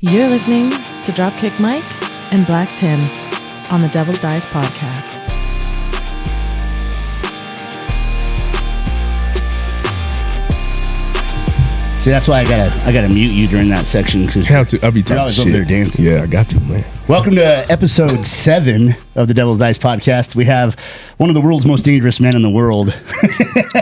You're listening to Dropkick Mike and Black Tim on the Devil Dies podcast. See, that's why I gotta mute you during that section because I'll be you're always over there dancing. Yeah, I got to, man. Welcome to episode 7 of the Devil's Dice podcast. We have one of the world's most dangerous men in the world.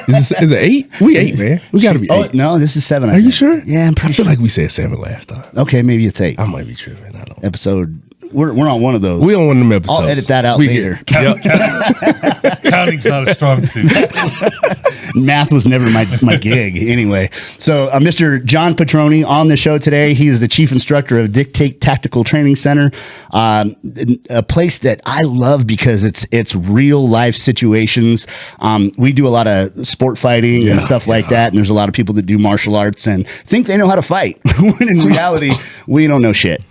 Is it 8? We 8, man. We got to be 8. Oh no, this is 7. Are you sure? Yeah, I'm pretty I feel sure. like we said 7 last time. Okay, maybe it's 8. I might be tripping. I don't know. Episode. We're on one of those. We on one of them episodes. I'll edit that out later. Counting's not a strong suit. Math was never my gig anyway. So Mr. John Pterone on the show today. He is the chief instructor of Dictate Tactical Training Center, a place that I love because it's real life situations. We do a lot of sport fighting and stuff like that, and there's a lot of people that do martial arts and think they know how to fight when in reality we don't know shit.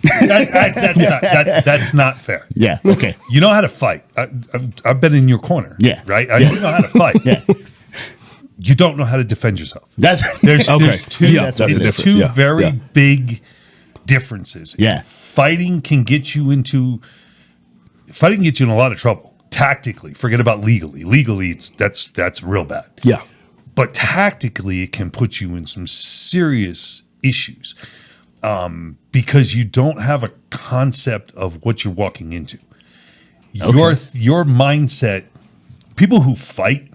That's not fair. Yeah. Okay. You know how to fight. I've been in your corner. Yeah. Right? You know how to fight. Yeah. You don't know how to defend yourself. There's There's that's a difference. two very big differences. Yeah. Fighting can get you in a lot of trouble. Tactically, forget about legally. Legally, that's real bad. Yeah. But tactically, it can put you in some serious issues because you don't have a concept of what you're walking into. Your mindset, people who fight,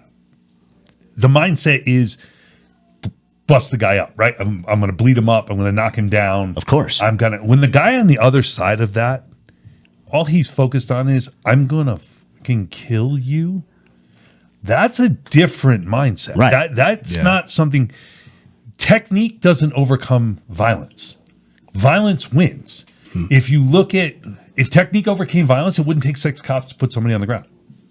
the mindset is bust the guy up, right? I'm going to bleed him up. I'm going to knock him down. Of course. When the guy on the other side of that, all he's focused on is, I'm going to fucking kill you. That's a different mindset. Right. That's not something. Technique doesn't overcome violence. Violence wins. If technique overcame violence, it wouldn't take 6 cops to put somebody on the ground.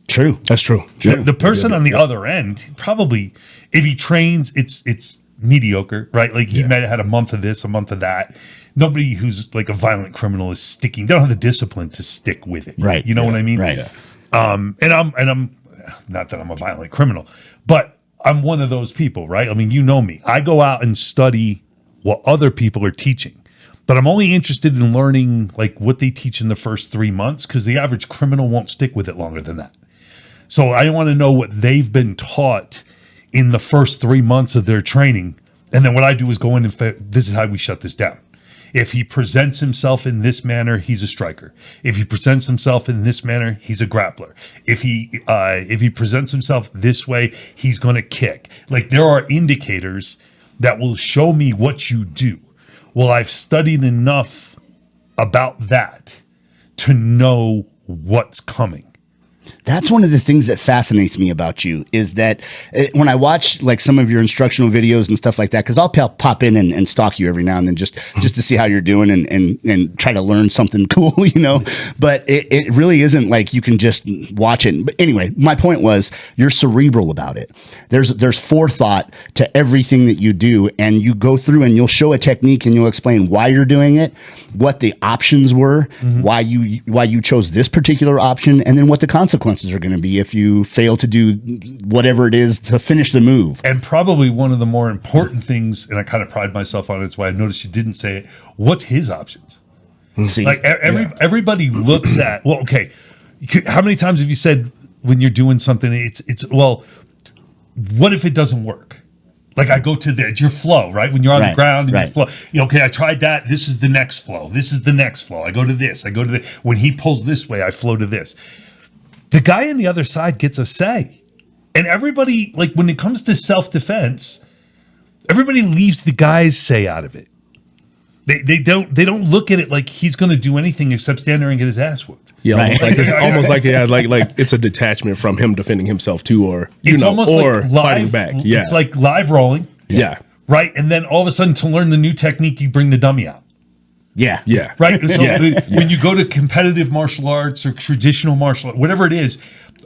True. That's true. The person on the other end, probably, if he trains, it's mediocre, right? Like he might have had a month of this, a month of that. Nobody who's like a violent criminal is sticking. They don't have the discipline to stick with it. Right. You know what I mean? Right. Yeah. And I'm not that I'm a violent criminal, but I'm one of those people, right? I mean, you know me. I go out and study what other people are teaching. But I'm only interested in learning like what they teach in the first 3 months because the average criminal won't stick with it longer than that. So I want to know what they've been taught in the first 3 months of their training. And then what I do is go in and this is how we shut this down. If he presents himself in this manner, he's a striker. If he presents himself in this manner, he's a grappler. If he presents himself this way, he's going to kick. Like there are indicators that will show me what you do. Well, I've studied enough about that to know what's coming. That's one of the things that fascinates me about you is that when I watch like some of your instructional videos and stuff like that, because I'll pop in and stalk you every now and then just to see how you're doing and try to learn something cool, you know, but it really isn't like you can just watch it. But anyway, my point was you're cerebral about it. There's forethought to everything that you do, and you go through and you'll show a technique and you'll explain why you're doing it, what the options were, why you chose this particular option, and then what the consequences are going to be if you fail to do whatever it is to finish the move. And probably one of the more important things, and I kind of pride myself on it, it's why I noticed you didn't say it, what's his options? See, like everybody looks at, well, okay, how many times have you said when you're doing something, it's well, what if it doesn't work? Like I go to your flow, right? When you're on the ground and you flow, okay, I tried that. This is the next flow. This is the next flow. I go to this. I go to this. When he pulls this way, I flow to this. The guy on the other side gets a say. And everybody, like when it comes to self-defense, everybody leaves the guy's say out of it. They don't look at it like he's going to do anything except stand there and get his ass whooped. Yeah, almost like it's a detachment from him defending himself too, or fighting back. Yeah, it's like live rolling. Yeah, right. And then all of a sudden, to learn the new technique, you bring the dummy out. Yeah. Right. So when you go to competitive martial arts or traditional martial art, whatever it is,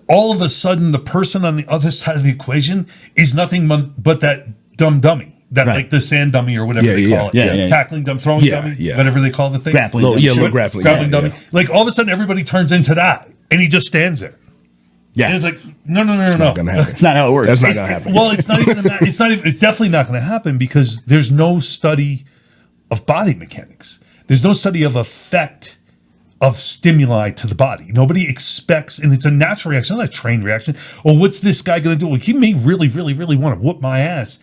all of a sudden the person on the other side of the equation is nothing but that dumb dummy. That like the sand dummy or whatever they call it. Tackling dummy, throwing dummy, whatever they call the thing. Grappling dummy. Grappling dummy. Like all of a sudden everybody turns into that and he just stands there. Yeah. And it's like, no. It's not gonna happen. It's not how it works. That's not going to happen. Well, it's not even it's definitely not going to happen because there's no study of body mechanics. There's no study of effect of stimuli to the body. Nobody expects, and it's a natural reaction, not a trained reaction. Well, what's this guy going to do? Well, he may really, really, really want to whoop my ass,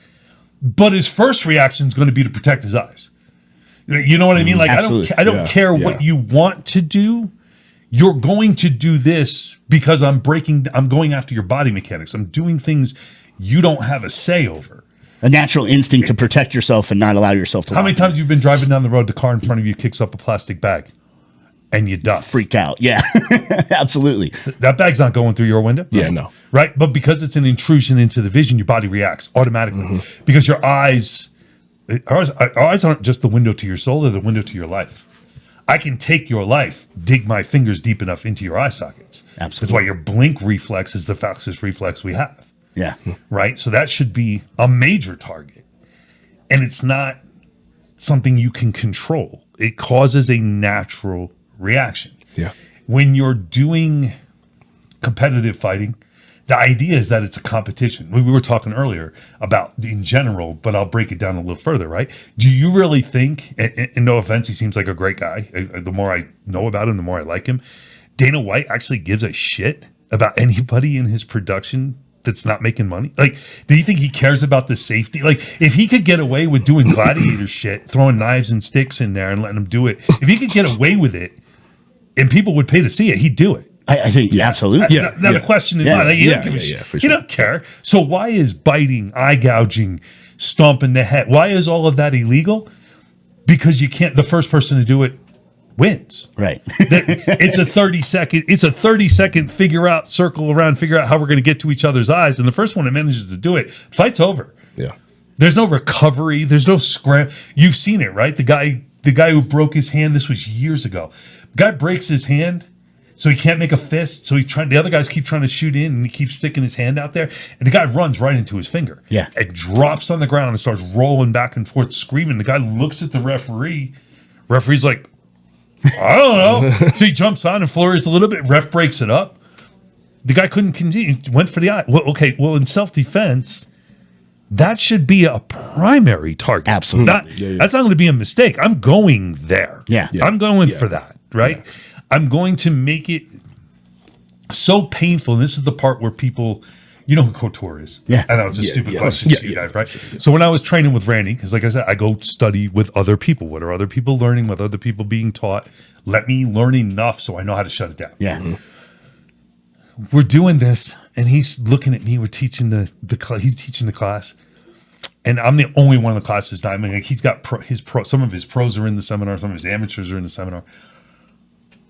but his first reaction is going to be to protect his eyes. You know what I mean? Like, Absolutely. I don't care what you want to do. You're going to do this because I'm going after your body mechanics. I'm doing things you don't have a say over. A natural instinct to protect yourself and not allow yourself to. How many times you've been driving down the road, the car in front of you kicks up a plastic bag, and you duck? Freak out. Yeah, absolutely. That bag's not going through your window. Yeah, no. Right? But because it's an intrusion into the vision, your body reacts automatically. Because your eyes, our eyes aren't just the window to your soul, they're the window to your life. I can take your life, dig my fingers deep enough into your eye sockets. Absolutely. That's why your blink reflex is the fastest reflex we have. Yeah. Right? So that should be a major target. And it's not something you can control. It causes a natural reaction. Yeah. When you're doing competitive fighting, the idea is that it's a competition. We were talking earlier about in general, but I'll break it down a little further, right? Do you really think, and no offense, he seems like a great guy. The more I know about him, the more I like him. Dana White actually gives a shit about anybody in his production that's not making money. Like, do you think he cares about the safety? Like, if he could get away with doing gladiator shit, throwing knives and sticks in there and letting him do it, if he could get away with it and people would pay to see it, he'd do it. I think, absolutely. Not a question in mind. Like, he don't care. So why is biting, eye gouging, stomping the head, why is all of that illegal? Because you can't, the first person to do it wins. Right. It's a 30-second figure out how we're going to get to each other's eyes. And the first one that manages to do it, fight's over. Yeah. There's no recovery. There's no scram. You've seen it, right? The guy who broke his hand, this was years ago. The guy breaks his hand, so he can't make a fist. So the other guys keep trying to shoot in, and he keeps sticking his hand out there. And the guy runs right into his finger. Yeah. And drops on the ground and starts rolling back and forth, screaming. The guy looks at the referee. Referee's like, I don't know. So he jumps on and flurries a little bit. Ref breaks it up. The guy couldn't continue. Went for the eye. Well, okay. Well, in self-defense, that should be a primary target. Absolutely. That's not going to be a mistake. I'm going there. Yeah. I'm going for that, right? Yeah. I'm going to make it so painful. And this is the part where people, you know who Couture is. Yeah. I know it's a stupid question to you guys, right? So when I was training with Randy, because like I said, I go study with other people. What are other people learning? What are other people being taught? Let me learn enough so I know how to shut it down. Yeah. We're doing this, and he's looking at me. We're teaching he's teaching the class, and I'm the only one in the class this time. I mean, like, he's got some of his pros are in the seminar, some of his amateurs are in the seminar.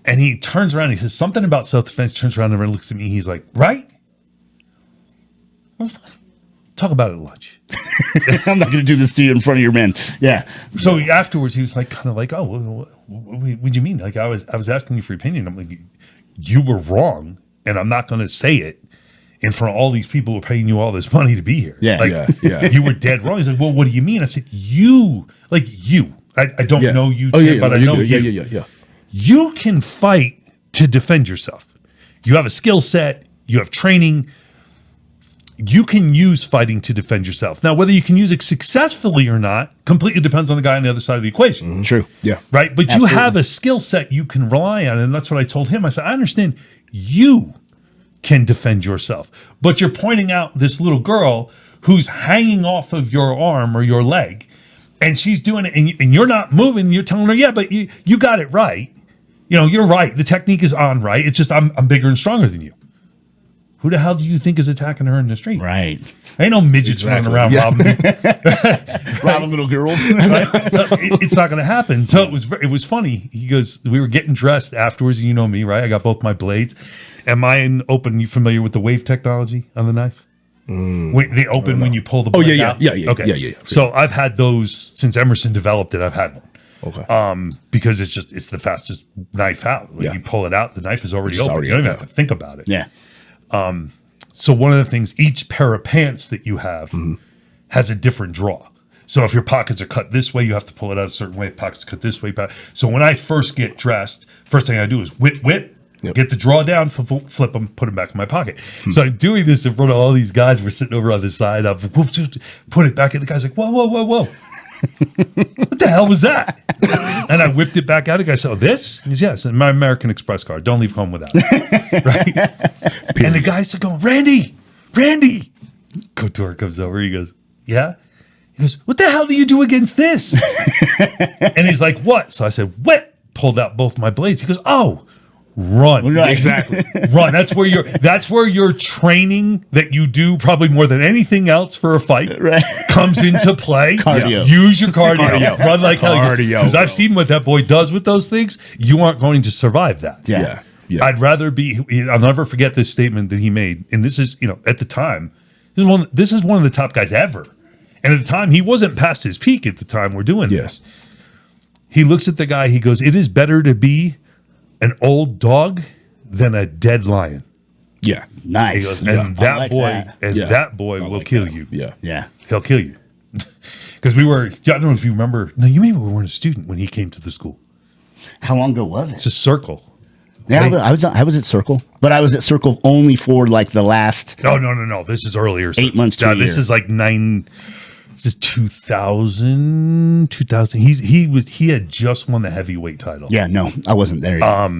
And he turns around, he says something about self-defense, turns around and looks at me. He's like, right? Talk about it at lunch. I'm not going to do this to you in front of your men. Yeah. So afterwards, he was like, kind of like, oh, what do you mean? Like, I was asking you for your opinion. I'm like, you were wrong, and I'm not going to say it in front of all these people who are paying you all this money to be here. Yeah. Like, you were dead wrong. He's like, well, what do you mean? I said, you. I don't know you, Tim, but I know you. Yeah. You can fight to defend yourself. You have a skill set. You have training. You can use fighting to defend yourself. Now, whether you can use it successfully or not completely depends on the guy on the other side of the equation. Mm-hmm. True. Yeah. Right? But Absolutely. you have a skill set you can rely on. And that's what I told him. I said, I understand you can defend yourself. But you're pointing out this little girl who's hanging off of your arm or your leg, and she's doing it, and you're not moving. You're telling her, yeah, but you got it right. You know, you're right. The technique is on right. It's just I'm bigger and stronger than you. Who the hell do you think is attacking her in the street? Right. Ain't no midgets running around robbing robbing little girls. Right? So it's not going to happen. So it was funny. He goes, we were getting dressed afterwards. And you know me, right? I got both my blades. And mine open. You familiar with the wave technology on the knife? They open when you pull the blade out? Yeah. Okay. Yeah. So I've had those since Emerson developed it. I've had one. Okay. Because it's the fastest knife out. When you pull it out, the knife is already open. You don't even have to think about it. Yeah. So one of the things, each pair of pants that you have has a different draw. So if your pockets are cut this way, you have to pull it out a certain way. If pockets cut this way. So when I first get dressed, first thing I do is whip, get the draw down, flip them, put them back in my pocket. So I'm doing this in front of all these guys. We're sitting over on the side. I've put it back, and the guy's like, whoa. What the hell was that? And I whipped it back out. The guy said, "Oh, this?" He goes, "Yes, and my American Express card. Don't leave home without it." Right? And the guy said, "Going, Randy. Couture comes over. He goes, "Yeah." He goes, "What the hell do you do against this?" And he's like, "What?" So I said, "What?" Pulled out both my blades. He goes, "Oh, run." Right. Exactly. Run. That's where your training that you do probably more than anything else for a fight comes into play. Cardio. Use your cardio. Run like hell. Cardio. Because I've seen what that boy does with those things. You aren't going to survive that. Yeah. I'd rather be. I'll never forget this statement that he made. And this is, at the time, this is one of the top guys ever. And at the time, he wasn't past his peak at the time we're doing this. He looks at the guy. He goes, "It is better to be an old dog than a dead lion." Yeah. Nice. He goes, and that boy will kill you. Yeah. He'll kill you. Because I don't know if you remember. No, you maybe weren't a student when he came to the school. How long ago was It's it? a circle. Yeah, I was at Circle, but I was at Circle only for like the last. No. This is earlier. 8 months to a This year. is like 9. This is 2000. He had just won the heavyweight title. Yeah, no, I wasn't there yet.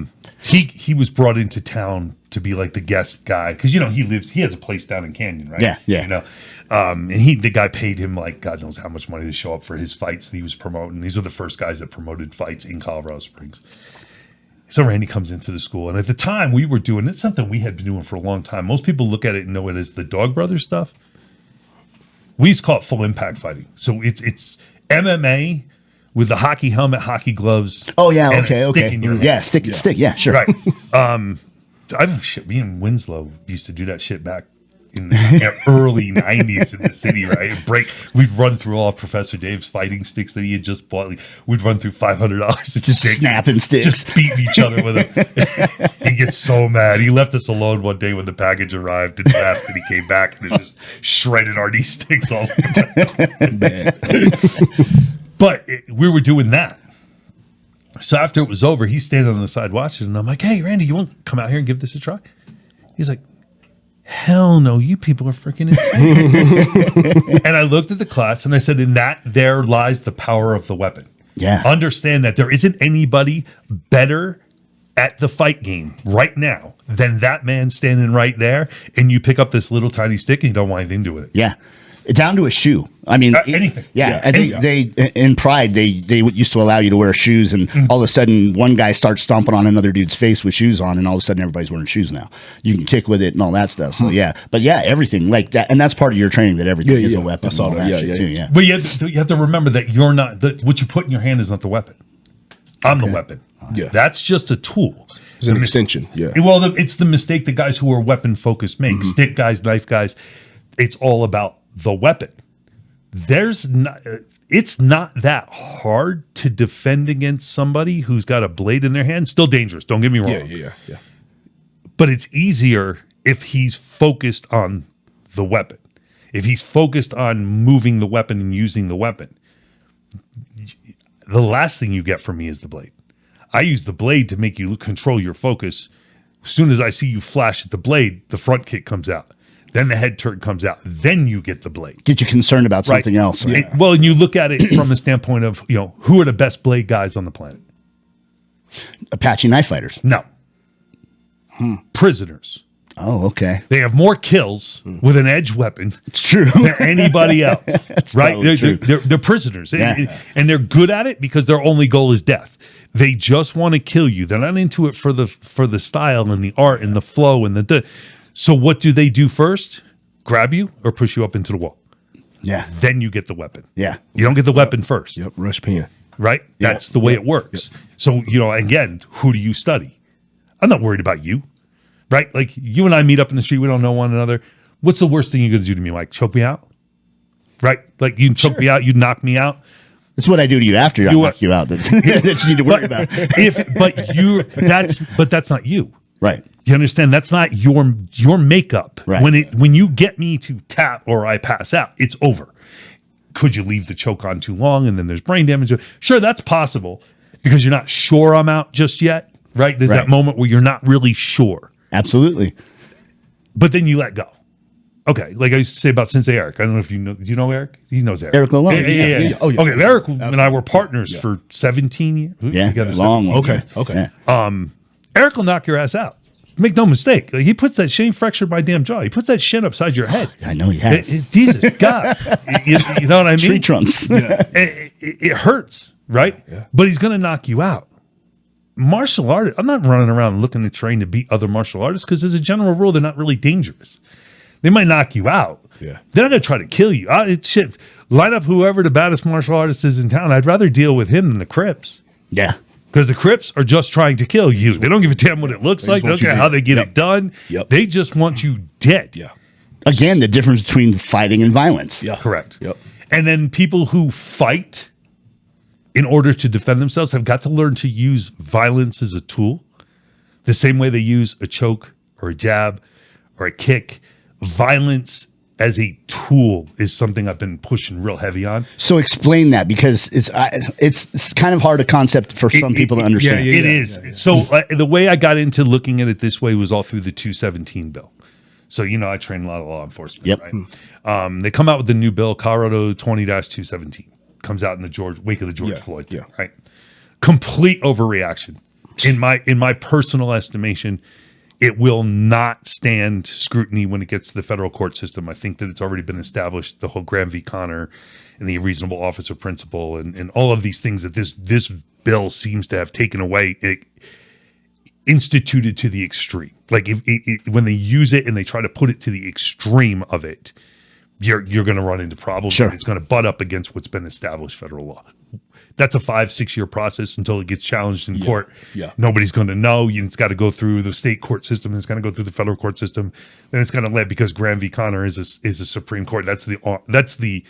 He was brought into town to be like the guest guy because he has a place down in Canyon, right? Yeah. And the guy paid him like God knows how much money to show up for his fights that he was promoting. These were the first guys that promoted fights in Colorado Springs. So Randy comes into the school, and at the time we were doing it's something we had been doing for a long time. Most people look at it and know it as the Dog Brothers stuff. We used to call it full impact fighting. So it's MMA with the hockey helmet, hockey gloves. Oh yeah, and okay. a stick in your hand. Yeah, stick. Yeah, sure. Right. Me and Winslow used to do that shit back in the early 90s in the city, right? We'd run through all of Professor Dave's fighting sticks that he had just bought. We'd run through $500 of Just sticks, snapping sticks. just beating each other with them. He gets so mad. He left us alone one day when the package arrived and left, and he came back and it just shredded RD sticks all over. But we were doing that. So after it was over, he's standing on the side watching, and I'm like, "Hey, Randy, you want to come out here and give this a try?" He's like, "Hell no, you people are freaking insane." And I looked at the class and I said, "In that, there lies the power of the weapon." Yeah. Understand that there isn't anybody better at the fight game right now than that man standing right there, and you pick up this little tiny stick and you don't want anything to do with it. Yeah. Down to a shoe. I mean, anything. Yeah, and they in Pride they used to allow you to wear shoes, and all of a sudden one guy starts stomping on another dude's face with shoes on, and all of a sudden everybody's wearing shoes now. You can kick with it and all that stuff. So everything like that, and that's part of your training that everything is a weapon. I saw that. Yeah. But you have to remember that you're not what you put in your hand is not the weapon. I'm the weapon. Yeah. That's just a tool. It's an extension. Yeah. Well, it's the mistake that guys who are weapon focused make. Stick guys, knife guys. It's all about the weapon. It's not that hard to defend against somebody who's got a blade in their hand. Still dangerous. Don't get me wrong. Yeah. But it's easier if he's focused on the weapon. If he's focused on moving the weapon and using the weapon. The last thing you get from me is the blade. I use the blade to make you control your focus. As soon as I see you flash at the blade, the front kick comes out. Then the head turn comes out. Then you get the blade. Get you concerned about something else. Right? And you look at it from a standpoint of, who are the best blade guys on the planet? Apache knife fighters. No. Prisoners. Oh, okay. They have more kills with an edge weapon. It's true. Than anybody else. Right? They're prisoners. Yeah. And they're good at it because their only goal is death. They just want to kill you. They're not into it for the style and the art and the flow and the. So what do they do first? Grab you or push you up into the wall. Yeah. Then you get the weapon. Yeah. You don't get the weapon first. Yep. Rush pin. Right? That's the way it works. So, again, who do you study? I'm not worried about you. Right? Like you and I meet up in the street. We don't know one another. What's the worst thing you're going to do to me, Mike? Choke me out? Right? Like you choke me out. You knock me out. That's what I do to you after I knock you out. That you need to worry about. But that's not you. Right. You understand? That's not your makeup. Right. When you get me to tap or I pass out, it's over. Could you leave the choke on too long and then there's brain damage? Sure, that's possible because you're not sure I'm out just yet. Right? There's that moment where you're not really sure. Absolutely. But then you let go. Okay, like I used to say about Sensei Eric. I don't know if you know. Do you know Eric? He knows Eric. Eric Lalone. Yeah. Oh, yeah. Okay, Eric and I were partners for 17 years. Yeah, Together, long. Okay. Yeah. Eric will knock your ass out. Make no mistake. Like, he puts that shin fractured my damn jaw. He puts that shin upside your head. I know he has. Jesus, God. You know what I mean? Tree trunks. It hurts, right? Yeah. But he's going to knock you out. Martial artists, I'm not running around looking to train to beat other martial artists because as a general rule, they're not really dangerous. They might knock you out. Yeah. They're not going to try to kill you. Shit, line up whoever the baddest martial artist is in town. I'd rather deal with him than the Crips. Yeah. Because the Crips are just trying to kill you. They don't give a damn what it looks like. They don't care how they get it done. Yep. They just want you dead. Yeah. Again, the difference between fighting and violence. Yeah. Correct. Yep. And then people who fight in order to defend themselves have got to learn to use violence as a tool, the same way they use a choke or a jab or a kick. Violence as a tool is something I've been pushing real heavy on. So explain that because it's kind of hard a concept for some people to understand. It is. So the way I got into looking at it this way was all through the 217 bill. So, I train a lot of law enforcement, Yep. right? They come out with the new bill, Colorado 20-217. Comes out in the wake of the George Floyd thing, right? Complete overreaction. In my personal estimation, it will not stand scrutiny when it gets to the federal court system. I think that it's already been established, the whole Graham v. Connor and the reasonable officer principle and all of these things that this bill seems to have taken away, instituted to the extreme. Like when they use it and they try to put it to the extreme of it, you're going to run into problems. Sure. And it's going to butt up against what's been established federal law. That's a 5-6 year process until it gets challenged in court. Yeah. Nobody's going to know. It's got to go through the state court system. It's going to go through the federal court system. Then it's going to let, because Graham v. Connor is a Supreme Court. That's the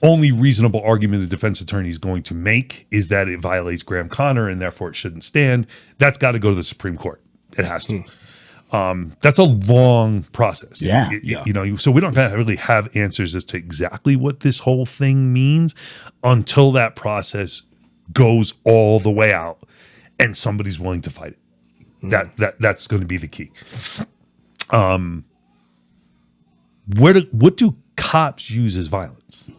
only reasonable argument a defense attorney is going to make is that it violates Graham Connor and therefore it shouldn't stand. That's got to go to the Supreme Court. It has to. That's a long process. Yeah. So we don't really have answers as to exactly what this whole thing means until that process goes all the way out and somebody's willing to fight it. That's going to be the key. What do cops use as violence?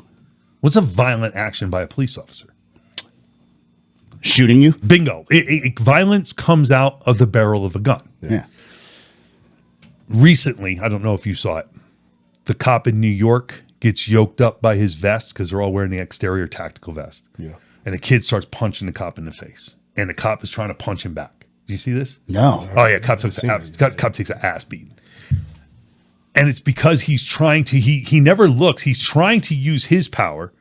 What's a violent action by a police officer? Shooting you? Bingo. Violence comes out of the barrel of a gun. Yeah. Recently, I don't know if you saw it, the cop in New York gets yoked up by his vest because they're all wearing the exterior tactical vest. Yeah. And the kid starts punching the cop in the face. And the cop is trying to punch him back. Do you see this? No. Oh, yeah. Cop takes an ass beating. And it's because he's trying to, he never looks. He's trying to use his power.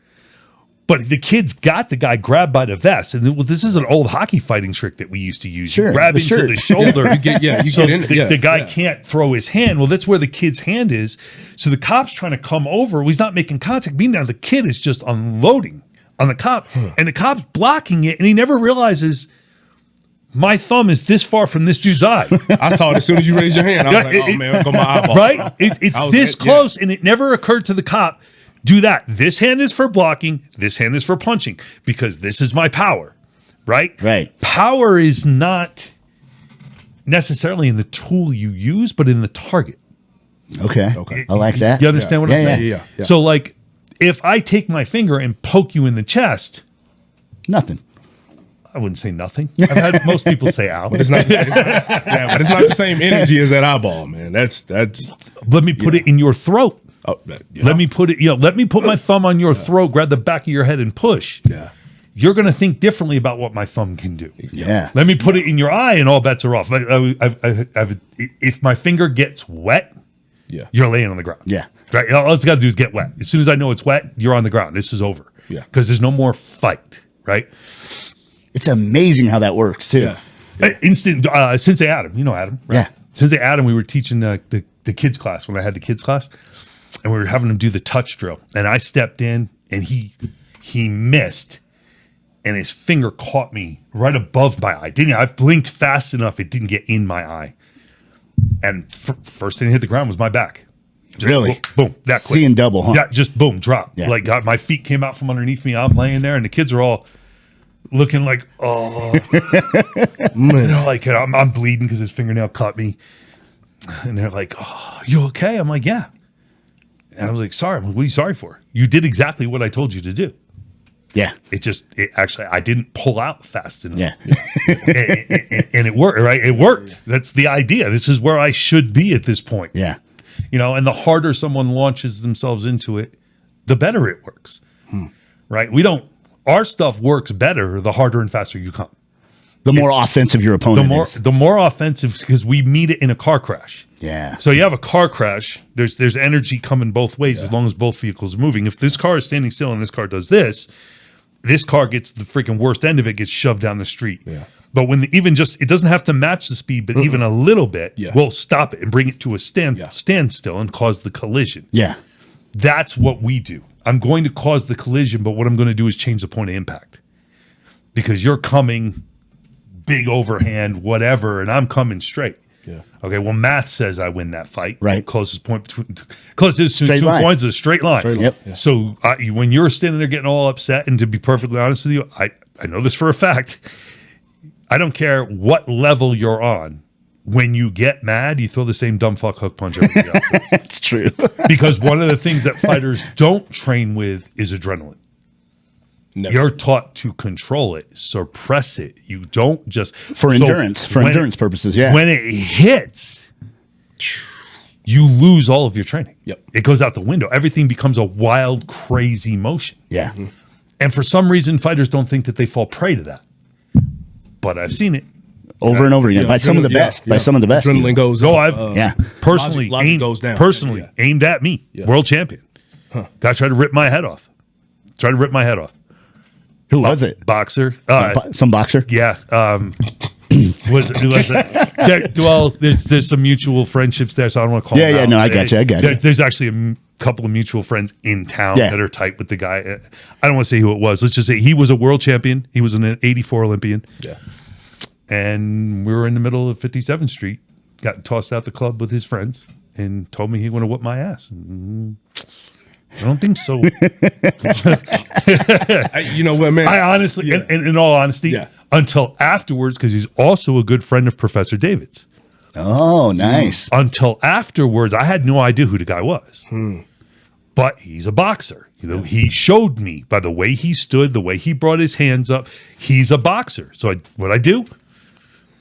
But the kid's got the guy grabbed by the vest. And this is an old hockey fighting trick that we used to use. Sure, you grab the into shirt. the shoulder. The guy Yeah. can't throw his hand. Well, that's where the kid's hand is. So the cop's trying to come over. He's not making contact. Meanwhile, the kid is just unloading on the cop. And the cop's blocking it. And he never realizes my thumb is this far from this dude's eye. I saw it as soon as you raised your hand. I was like, oh, man, go my eyeball. Right? It's this close. And it never occurred to the cop, do that. This hand is for blocking. This hand is for punching because this is my power, right? Right. Power is not necessarily in the tool you use, but in the target. Okay. I like that. You understand what I'm saying? Yeah. So, like, if I take my finger and poke you in the chest, Nothing. I wouldn't say nothing. I've had most people say ow. It's not the same, but it's not the same energy as that eyeball, man. That's. Let me put it in your throat. Oh, Let me put it, let me put my thumb on your throat, grab the back of your head and push. Yeah. You're going to think differently about what my thumb can do. Yeah. Let me put it in your eye and all bets are off. If my finger gets wet, you're laying on the ground. Yeah. Right. All it's got to do is get wet. As soon as I know it's wet, you're on the ground. This is over. Yeah. Because there's no more fight. Right. It's amazing how that works too. Yeah. Instant. Sensei Adam. You know Adam. Right? Yeah. Sensei Adam, we were teaching the kids class when I had the kids class. And we were having him do the touch drill. And I stepped in and he missed. And his finger caught me right above my eye. I blinked fast enough, it didn't get in my eye. And first thing that hit the ground was my back. Just Really? Boom, that quick. Seeing double, huh? Yeah, just boom, drop. Yeah. Like my feet came out from underneath me. I'm laying there and the kids are all looking like, oh. Like I'm bleeding because his fingernail cut me. And they're like, oh, you okay? I'm like, yeah. And I was like, sorry. I'm like, what are you sorry for? You did exactly what I told you to do. Yeah. I didn't pull out fast enough. Yeah. and it worked, right? It worked. That's the idea. This is where I should be at this point. Yeah. And the harder someone launches themselves into it, the better it works. Right? Our stuff works better the harder and faster you come. The more offensive your opponent is. The more offensive, because we meet it in a car crash. Yeah. So you have a car crash, there's energy coming both ways as long as both vehicles are moving. If this car is standing still and this car does this car gets the freaking worst end of it, gets shoved down the street. Yeah. But when it doesn't have to match the speed, but even a little bit, we'll stop it and bring it to a standstill and cause the collision. Yeah. That's what we do. I'm going to cause the collision, but what I'm going to do is change the point of impact. Because you're coming big overhand, whatever, and I'm coming straight. Yeah. Okay, well, math says I win that fight. Right. Closest to 2 points is a straight line. Yep. Yeah. So when you're standing there getting all upset, and to be perfectly honest with you, I know this for a fact, I don't care what level you're on. When you get mad, you throw the same dumb fuck hook punch every day. That's true. Because one of the things that fighters don't train with is adrenaline. Never. You're taught to control it, suppress it. You don't just endurance purposes. Yeah. When it hits, you lose all of your training. Yep. It goes out the window. Everything becomes a wild, crazy motion. Yeah. And for some reason, fighters don't think that they fall prey to that. But I've seen it. Over and over again by some of the best. By some of the best. Adrenaline goes No, up. I've personally logic goes down. Personally aimed at me, world champion. Guy tried to rip my head off. Who was it? Boxer. Some boxer? Yeah. Was it? Well, there's some mutual friendships there, so I don't want to call. Yeah. No, I got you. There's actually a couple of mutual friends in town that are tight with the guy. I don't want to say who it was. Let's just say he was a world champion. He was an '84 Olympian. Yeah. And we were in the middle of 57th Street. Got tossed out the club with his friends and told me he wanted to whip my ass. I don't think so. You know what, man? I honestly, in all honesty, until afterwards, because he's also a good friend of Professor David's. Oh, nice. Until afterwards, I had no idea who the guy was. But he's a boxer. He showed me by the way he stood, the way he brought his hands up. He's a boxer. So what I do?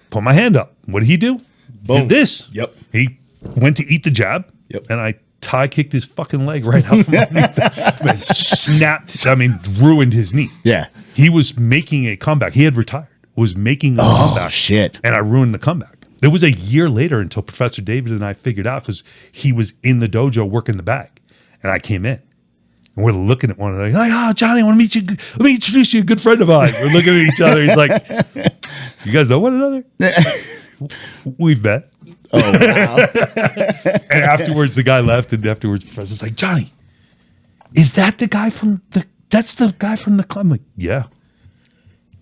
Put my hand up. What did he do? Boom. Did this. Yep. He went to eat the jab. Yep. And I tie kicked his fucking leg right out from underneath. Snapped. Ruined his knee. Yeah. He was making a comeback. He had retired. Was making a comeback. Shit. And I ruined the comeback. It was a year later until Professor David and I figured out, because he was in the dojo working the bag, and I came in. And we're looking at one another like, oh, Johnny, I want to meet you. Let me introduce you to a good friend of mine. We're looking at each other. He's like, you guys know one another? We've met. Oh, wow. And afterwards, the guy left, and afterwards, the professor's like, Johnny, is that the guy that's the guy from the club? I'm like, yeah.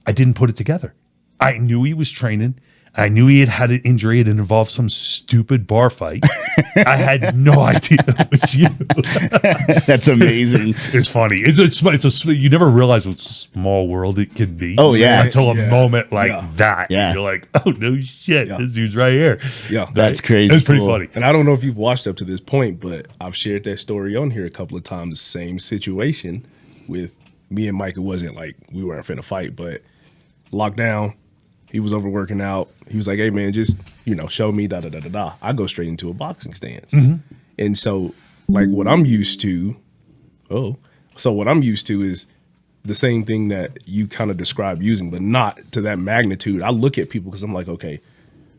I didn't put it together. I knew he was training. I knew he had an injury. It involved some stupid bar fight. I had no idea it was you. That's amazing. It's funny. You never realize what small world it can be. Oh, yeah. Until a moment like that. Yeah. You're like, oh, no shit. This dude's right here. Yeah. That's crazy. It's pretty funny. And I don't know if you've watched up to this point, but I've shared that story on here a couple of times. Same situation with me and Mike. It wasn't like we weren't finna fight, but lockdown. He was over working out. He was like, hey, man, just, show me, da-da-da-da-da. I go straight into a boxing stance. Mm-hmm. And so, like, what I'm used to is the same thing that you kind of describe using, but not to that magnitude. I look at people because I'm like, okay,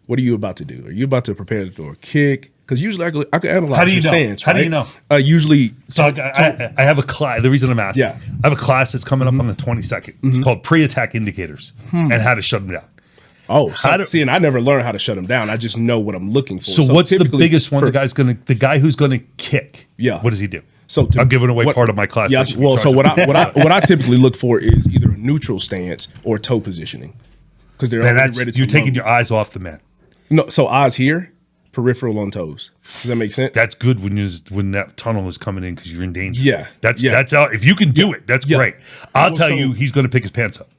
what are you about to do? Are you about to prepare to throw a kick? Because usually I can analyze your stance. How do you know? Usually. So I have a class. The reason I'm asking, I have a class that's coming up on the 22nd. It's called Pre-Attack Indicators and How to Shut Them Down. Oh, and I never learned how to shut them down. I just know what I'm looking for. So what's the biggest one? The guy who's going to kick. Yeah. What does he do? So I'm giving away part of my class. Yeah. Well, so what I typically look for is either a neutral stance or toe positioning, because they're already ready to. You're taking your eyes off the man. No, so eyes here, peripheral on toes. Does that make sense? That's good when that tunnel is coming in because you're in danger. Yeah. That's out. If you can do it, that's great. I'll tell you, he's going to pick his pants up.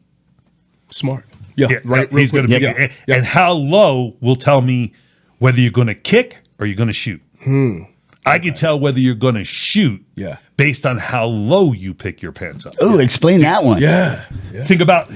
Smart. Yeah, right. He's going to pick and how low will tell me whether you're going to kick or you're going to shoot. I can tell whether you're going to shoot Yeah. based on how low you pick your pants up. Oh, explain that one. Yeah. Think about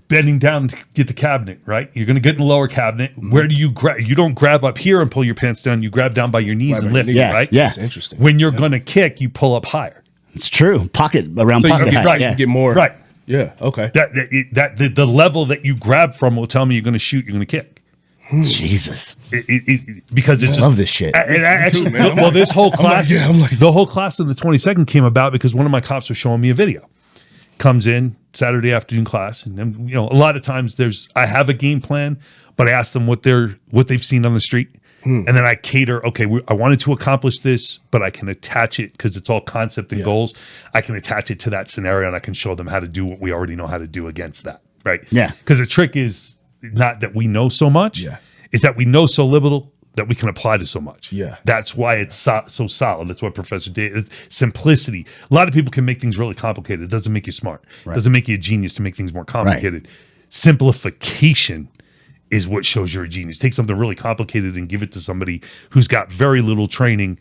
bending down to get the cabinet, right? You're going to get in the lower cabinet. Where do you grab? You don't grab up here and pull your pants down. You grab down by your knees and lift, Yeah, right? yeah. That's interesting. When you're going to kick, you pull up higher. It's true. Pocket around So you pocket get, height. right, Yeah. you get more. Right. Yeah. Okay. The level that you grab from will tell me you're going to shoot, you're going to kick. Jesus. Because it's I love this shit. And I actually, man. well, this whole class, I'm like- the whole class of the 22nd came about because one of my cops was showing me a video. Comes in Saturday afternoon class, and then a lot of times I have a game plan, but I ask them what they've seen on the street, and then I cater. Okay, I wanted to accomplish this, but I can attach it because it's all concept and goals. I can attach it to that scenario, and I can show them how to do what we already know how to do against that. Right? Yeah. Because the trick is not that we know so much. Yeah. Is that we know so little that we can apply to so much. Yeah. That's why it's so solid. That's why Professor Dave, simplicity. A lot of people can make things really complicated. It doesn't make you smart. It doesn't make you a genius to make things more complicated. Simplification is what shows you're a genius. Take something really complicated and give it to somebody who's got very little training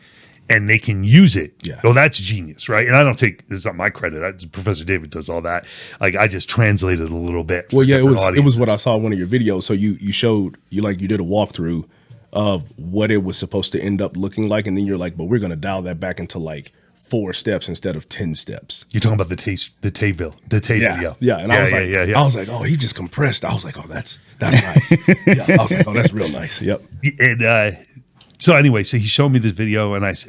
and they can use it. Yeah. Oh, that's genius, right? And I don't take, it's not my credit. Professor David does all that. Like I just translated a little bit. Well, yeah, it was audiences. what I saw in one of your videos. So you showed you did a walkthrough of what it was supposed to end up looking like, and then you're like, but we're gonna dial that back into like 4 steps instead of 10 steps. You're talking about the Tay video. Yeah. And I was like, oh, he just compressed. I was like, oh, that's nice. Yeah. I was like, oh, that's real nice. Yep. And so anyway, so he showed me this video, and as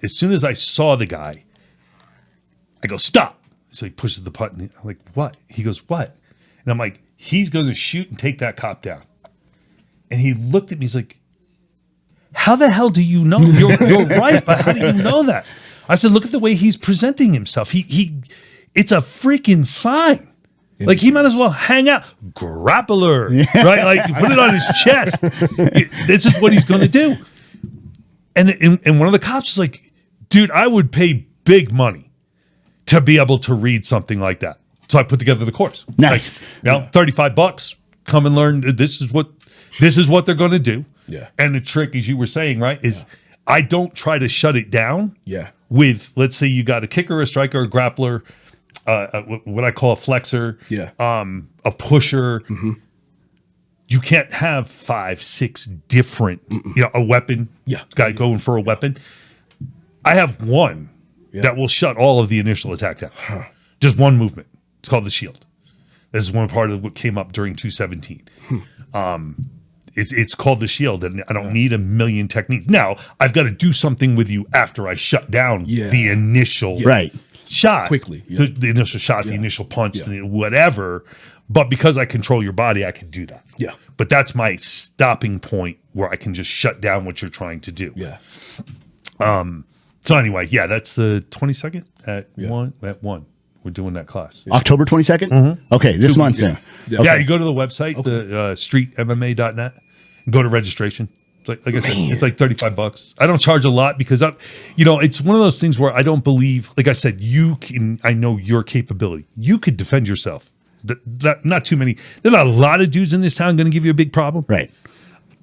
soon as I saw the guy, I go, stop. So he pushes the button. I'm like, what? He goes, what? And I'm like, he's going to shoot and take that cop down. And he looked at me. He's like, how the hell do you know? You're right, but how do you know that? I said, look at the way he's presenting himself. It's a freaking sign. Like he might as well hang out, grappler, right? Like put it on his chest. This is what he's going to do. And one of the cops was like, dude, I would pay big money to be able to read something like that. So I put together the course. Nice. Like, $35. Come and learn. This is what they're going to do. Yeah. And the trick, as you were saying, right, is I don't try to shut it down. Yeah. With, let's say you got a kicker, a striker, a grappler, what I call a flexor, Yeah. A pusher. You can't have 5, 6 different, a weapon. Yeah. Guy going for a weapon. I have one that will shut all of the initial attack down. Just one movement. It's called the shield. This is one part of what came up during 217. It's called the shield, and I don't need a million techniques. Now, I've got to do something with you after I shut down the initial shot. Quickly. Yeah. The initial shot, the initial punch, whatever. But because I control your body, I can do that. Yeah. But that's my stopping point where I can just shut down what you're trying to do. Yeah. So anyway, that's the 22nd at 1. We're doing that class. October 22nd? Okay, this month then. Yeah, you go to the website, the streetmma.net, and go to registration. It's like I said, it's like $35. I don't charge a lot because it's one of those things where I don't believe, like I said, I know your capability. You could defend yourself. Not too many. There's not a lot of dudes in this town going to give you a big problem. Right.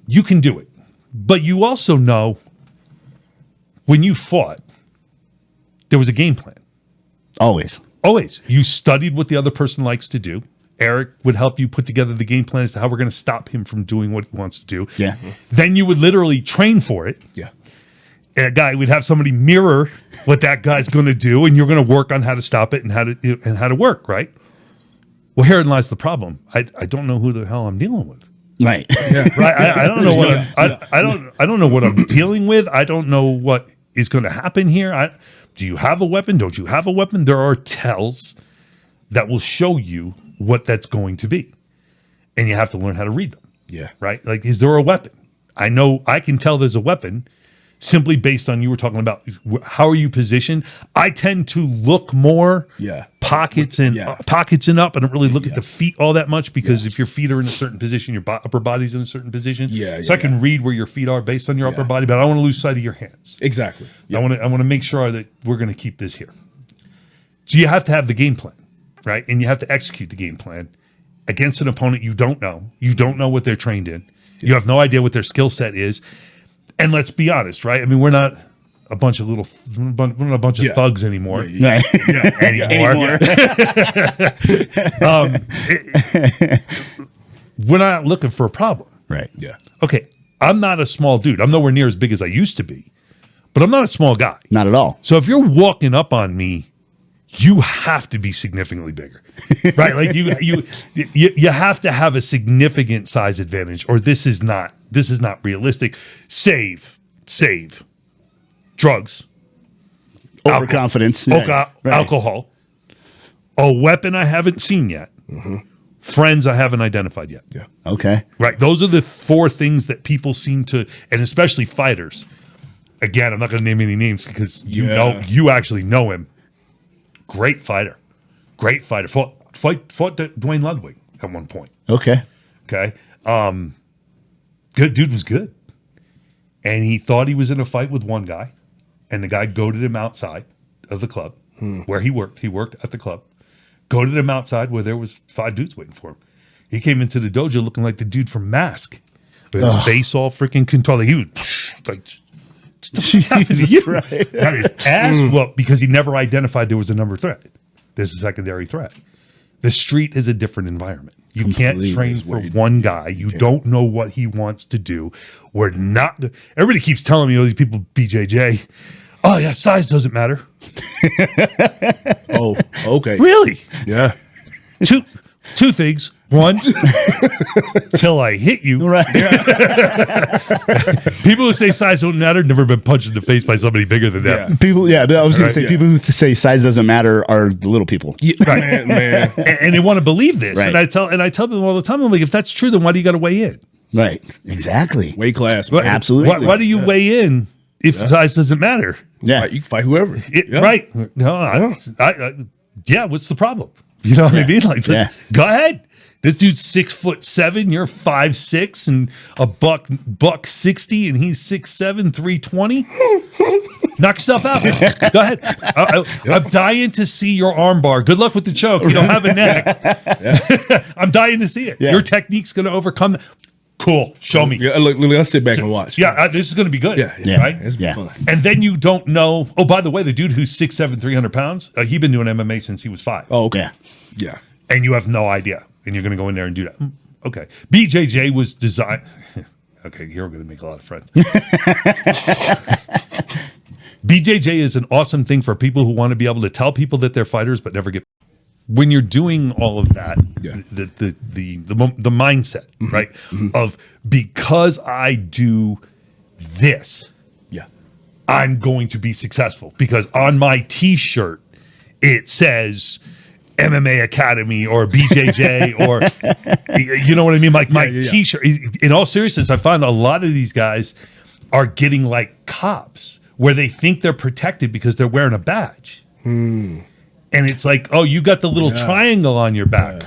You can do it. But you also know when you fought, there was a game plan. Always. You studied what the other person likes to do. Eric would help you put together the game plan as to how we're going to stop him from doing what he wants to do. Yeah. Then you would literally train for it. Yeah. And a guy would have somebody mirror what that guy's going to do, and you're going to work on how to stop it and how to work, right? Well, herein lies the problem. I don't know who the hell I'm dealing with. Right. Right. I don't know what I don't know what I'm dealing with. I don't know what is going to happen here. Do you have a weapon? Don't you have a weapon? There are tells that will show you what that's going to be. And you have to learn how to read them. Yeah. Right? Like, is there a weapon? I know I can tell there's a weapon simply based on you were talking about how are you positioned. I tend to look more pockets and pockets and up. I don't really look at the feet all that much because if your feet are in a certain position, your upper body's in a certain position. So I can read where your feet are based on your upper body, but I don't want to lose sight of your hands. Exactly. I want to make sure that we're going to keep this here. So you have to have the game plan, right? And you have to execute the game plan against an opponent you don't know. You don't know what they're trained in. You have no idea what their skill set is. And let's be honest, right? I mean, we're not a bunch of thugs anymore. Right. Anymore. We're not looking for a problem. Right. Yeah. Okay, I'm not a small dude. I'm nowhere near as big as I used to be, but I'm not a small guy. Not at all. So if you're walking up on me, you have to be significantly bigger, right? Like you have to have a significant size advantage, or this is not realistic. Save drugs, Overconfidence. Right. alcohol, a weapon I haven't seen yet, friends I haven't identified yet. Yeah. Okay. Right. Those are the 4 things that people seem to, and especially fighters. Again, I'm not going to name any names because you actually know him. Great fighter. Fought Dwayne Ludwig at one point. Okay. Okay. Good dude was good. And he thought he was in a fight with one guy, and the guy goaded him outside of the club where he worked. He worked at the club. Goaded him outside where there was 5 dudes waiting for him. He came into the dojo looking like the dude from Mask. With his face all freaking contorted. Like he was like, Right. got his ass whooped because he never identified there was a number threat. There's a secondary threat. The street is a different environment. You Completely can't train for one guy. You don't know what he wants to do. We're not. Everybody keeps telling me, these people, BJJ. Oh yeah, size doesn't matter. Oh, okay. Really? Yeah. Two things. One, till I hit you. Right. People who say size don't matter never been punched in the face by somebody bigger than them. Yeah. People. Yeah. I was going to say Yeah. people who say size doesn't matter are the little people. Yeah, man. And they want to believe this. Right. And I tell them all the time, I'm like, if that's true, then why do you got to weigh in? Right. Exactly. Weight class, man. Absolutely. Why do you weigh in if size doesn't matter? Yeah. Right, you can fight whoever. Right. No, I what's the problem? You know what I mean? Like, Yeah. go ahead. This dude's 6'7", you're 5'6", and a buck 60, and he's 6'7", 320. Knock yourself out. Go ahead. I'm dying to see your arm bar. Good luck with the choke. You don't have a neck. I'm dying to see it. Yeah. Your technique's going to overcome that. Cool. Show me. Yeah, look, I'll sit back and watch. Yeah, this is going to be good. Yeah. Right? It's Yeah. fun. And then you don't know. Oh, by the way, the dude who's 6'7", 300 pounds, he's been doing MMA since he was 5. Oh, okay. Yeah. Yeah. And you have no idea. And you're going to go in there and do that. Okay. BJJ was designed. Okay, here we're going to make a lot of friends. BJJ is an awesome thing for people who want to be able to tell people that they're fighters but never get. When you're doing all of that, the mindset, right? Of because I do this, I'm going to be successful because on my T-shirt it says MMA Academy or BJJ or you know what I mean? Like my T-shirt. In all seriousness, I find a lot of these guys are getting like cops where they think they're protected because they're wearing a badge. And it's like, oh, you got the little triangle on your back.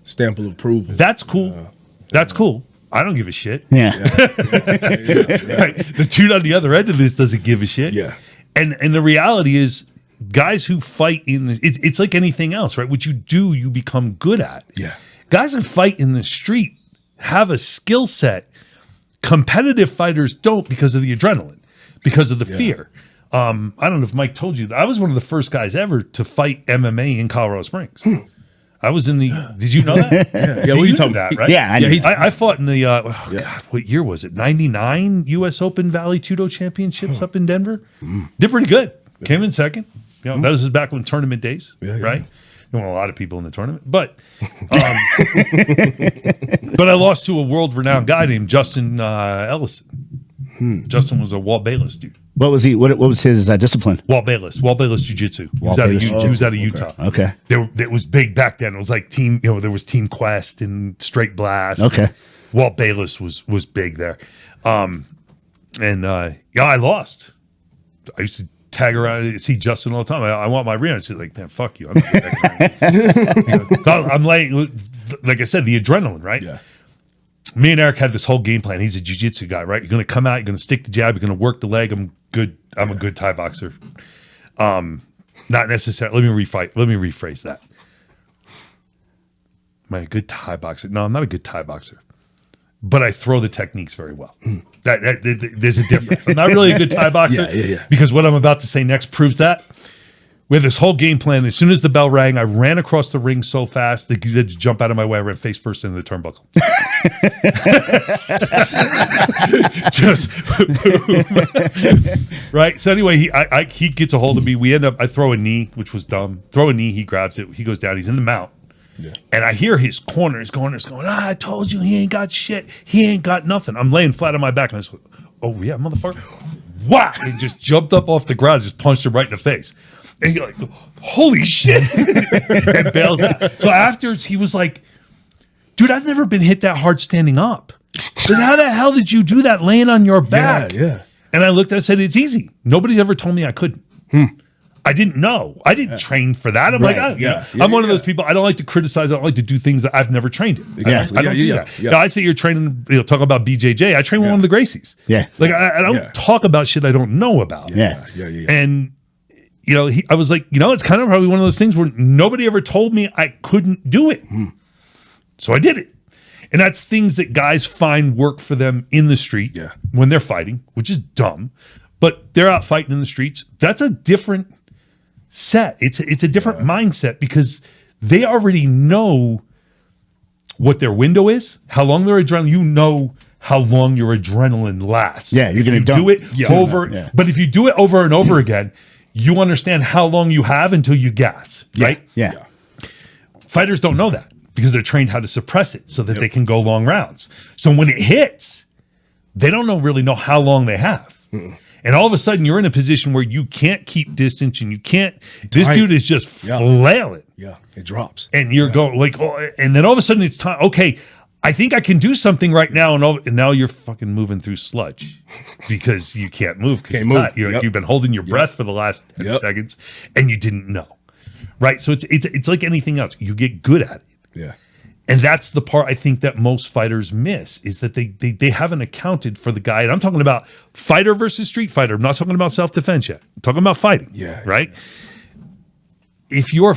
Stamp of approval. That's cool. That's cool. I don't give a shit. Yeah. Right? The dude on the other end of this doesn't give a shit. Yeah. And the reality is, guys who fight it's like anything else, right? What you do, you become good at. Yeah. Guys who fight in the street have a skill set. Competitive fighters don't because of the adrenaline, because of the fear. I don't know if Mike told you, I was one of the first guys ever to fight MMA in Colorado Springs. I was in the. Did you know that? Yeah, what you talking that, about? right? Yeah, I know. I fought in the. God, what year was it? 99 U.S. Open Valley Judo Championships up in Denver. Did pretty good. Came in second. You know, that was back when tournament days, right? There weren't a lot of people in the tournament, but but I lost to a world-renowned guy named Justin Ellison. Justin was a Walt Bayless dude. What was he? What was his discipline? Walt Bayless Jiu-Jitsu. He Walt was Bayless he was out of Utah. Okay. It was big back then. It was like team, there was Team Quest and Straight Blast. Okay. Walt Bayless was big there. I lost. I used to tag around and see Justin all the time. I want my rematch. He's like, man, fuck you. I'm not tagging I'm like I said, the adrenaline, right? Yeah. Me and Eric had this whole game plan. He's a jiu-jitsu guy, right? You're going to come out, you're going to stick the jab, you're going to work the leg. I'm good. I'm a good Thai boxer. Not necessarily. Let me rephrase that. Am I a good Thai boxer? No, I'm not a good Thai boxer. but I throw the techniques very well. There's a difference. I'm not really a good Thai boxer because what I'm about to say next proves that. We had this whole game plan. As soon as the bell rang, I ran across the ring so fast that he had to jump out of my way. I ran face first into the turnbuckle. Just boom. Right. So anyway, he gets a hold of me. We end up. I throw a knee, which was dumb. Throw a knee. He grabs it. He goes down. He's in the mount. Yeah. And I hear his corners going, I told you he ain't got shit. He ain't got nothing. I'm laying flat on my back, and I was like, oh yeah, motherfucker. Wow. And just jumped up off the ground, just punched him right in the face. And you're like, holy shit. And bails out. So afterwards, he was like, dude, I've never been hit that hard standing up. But how the hell did you do that laying on your back? Yeah. And I looked at it and said, it's easy. Nobody's ever told me I couldn't. I didn't know. I didn't train for that. I'm like, I'm one of those people. I don't like to criticize. I don't like to do things that I've never trained in. Exactly. I don't do that. Now, I say you're training, talk about BJJ. I train with one of the Gracies. Yeah. Like, I don't talk about shit I don't know about. Yeah. And, I was like, it's kind of probably one of those things where nobody ever told me I couldn't do it. So I did it. And that's things that guys find work for them in the street when they're fighting, which is dumb. But they're out fighting in the streets. That's a different set. It's a different mindset because they already know what their window is, how long their adrenaline. You know how long your adrenaline lasts. Yeah, you're going to do it over. Yeah. But if you do it over and over again, you understand how long you have until you gas. Right? Yeah. Fighters don't know that because they're trained how to suppress it so that they can go long rounds. So when it hits, they don't really know how long they have. And all of a sudden, you're in a position where you can't keep distance, and you can't. This dude is just flailing. Yeah, it drops, and you're going like, and then all of a sudden, it's time. Okay, I think I can do something right now, and now you're fucking moving through sludge because you can't move. Can't move. You've been holding your breath for the last 10 seconds, and you didn't know, right? So it's like anything else. You get good at it. Yeah. And that's the part I think that most fighters miss is that they haven't accounted for the guy. And I'm talking about fighter versus street fighter. I'm not talking about self-defense yet. I'm talking about fighting. Yeah. Right? If you're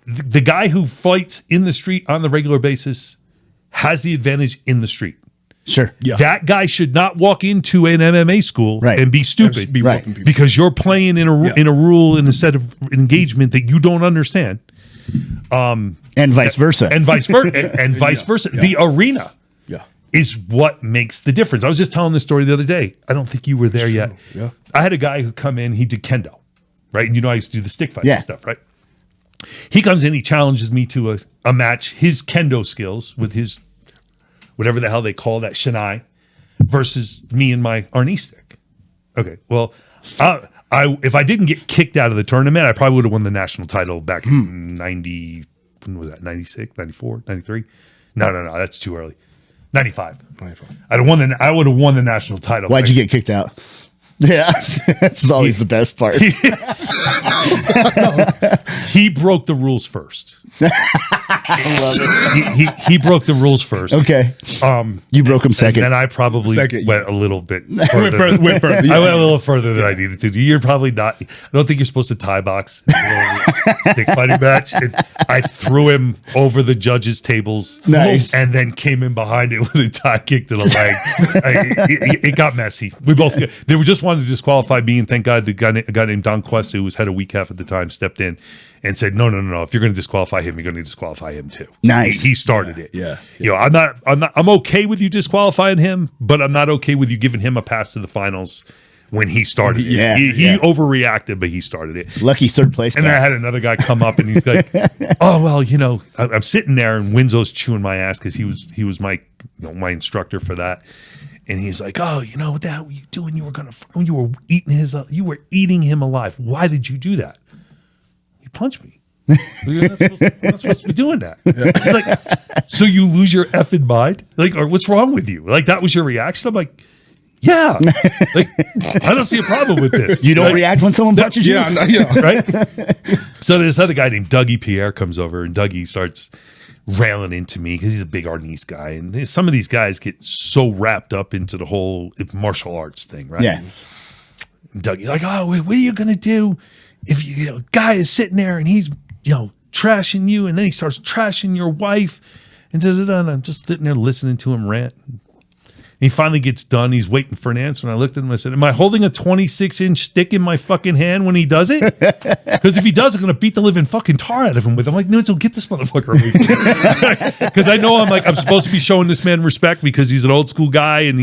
the guy who fights in the street on the regular basis has the advantage in the street. Sure. Yeah. That guy should not walk into an MMA school and be stupid because you're playing in a rule, in a set of engagement that you don't understand. And vice versa. And vice versa. And vice versa. The arena is what makes the difference. I was just telling this story the other day. I don't think you were there yet. Yeah. I had a guy who come in, he did kendo, right? And I used to do the stick fighting stuff, right? He comes in, he challenges me to a match, his kendo skills with his, whatever the hell they call that, shinai, versus me and my Arnie stick. Okay, well, if I didn't get kicked out of the tournament, I probably would have won the national title back in 90, when was that, 96, 94, 93? No, that's too early. 95. I would have won the national title. Why'd you get kicked out? Yeah, that's always the best part. He broke the rules first. I love it. He broke the rules first. Okay. You broke him second. And I probably went a little bit further. went further. I went a little further than I needed to. You're probably not. I don't think you're supposed to Thai box in a stick fighting match. I threw him over the judges' tables. Nice. And then came in behind it with a Thai kick to the leg. It got messy. We both. They were just wanted to disqualify me, and thank God a guy named Don Quest, who was head of WeCAF at the time, stepped in and said, no. If you're going to disqualify him, you're going to disqualify him too. Nice. He started it. Yeah. I'm okay with you disqualifying him, but I'm not okay with you giving him a pass to the finals when he started it. Yeah. He overreacted, but he started it. Lucky third place. And then I had another guy come up and he's like, oh, well, I'm sitting there and Winslow's chewing my ass because he was my instructor for that. And he's like, oh, what the hell were you doing? You were eating him alive. Why did you do that? You punched me. You're not supposed to be doing that. Yeah. Like, so you lose your effing mind? Like, or what's wrong with you? Like, that was your reaction? I'm like, yeah. Like, I don't see a problem with this. You don't react when someone punches you? Yeah. Right? So this other guy named Dougie Pierre comes over, and Dougie starts railing into me because he's a big Arnese guy. And some of these guys get so wrapped up into the whole martial arts thing, right? Yeah. And Dougie, like, oh, what are you going to do if a guy is sitting there and he's, trashing you, and then he starts trashing your wife, And I'm just sitting there listening to him rant. He finally gets done. He's waiting for an answer. And I looked at him. I said, am I holding a 26-inch stick in my fucking hand when he does it? Because if he does, I'm going to beat the living fucking tar out of him with it. I'm like, no, so get this motherfucker away from me. Because I know I'm supposed to be showing this man respect because he's an old school guy and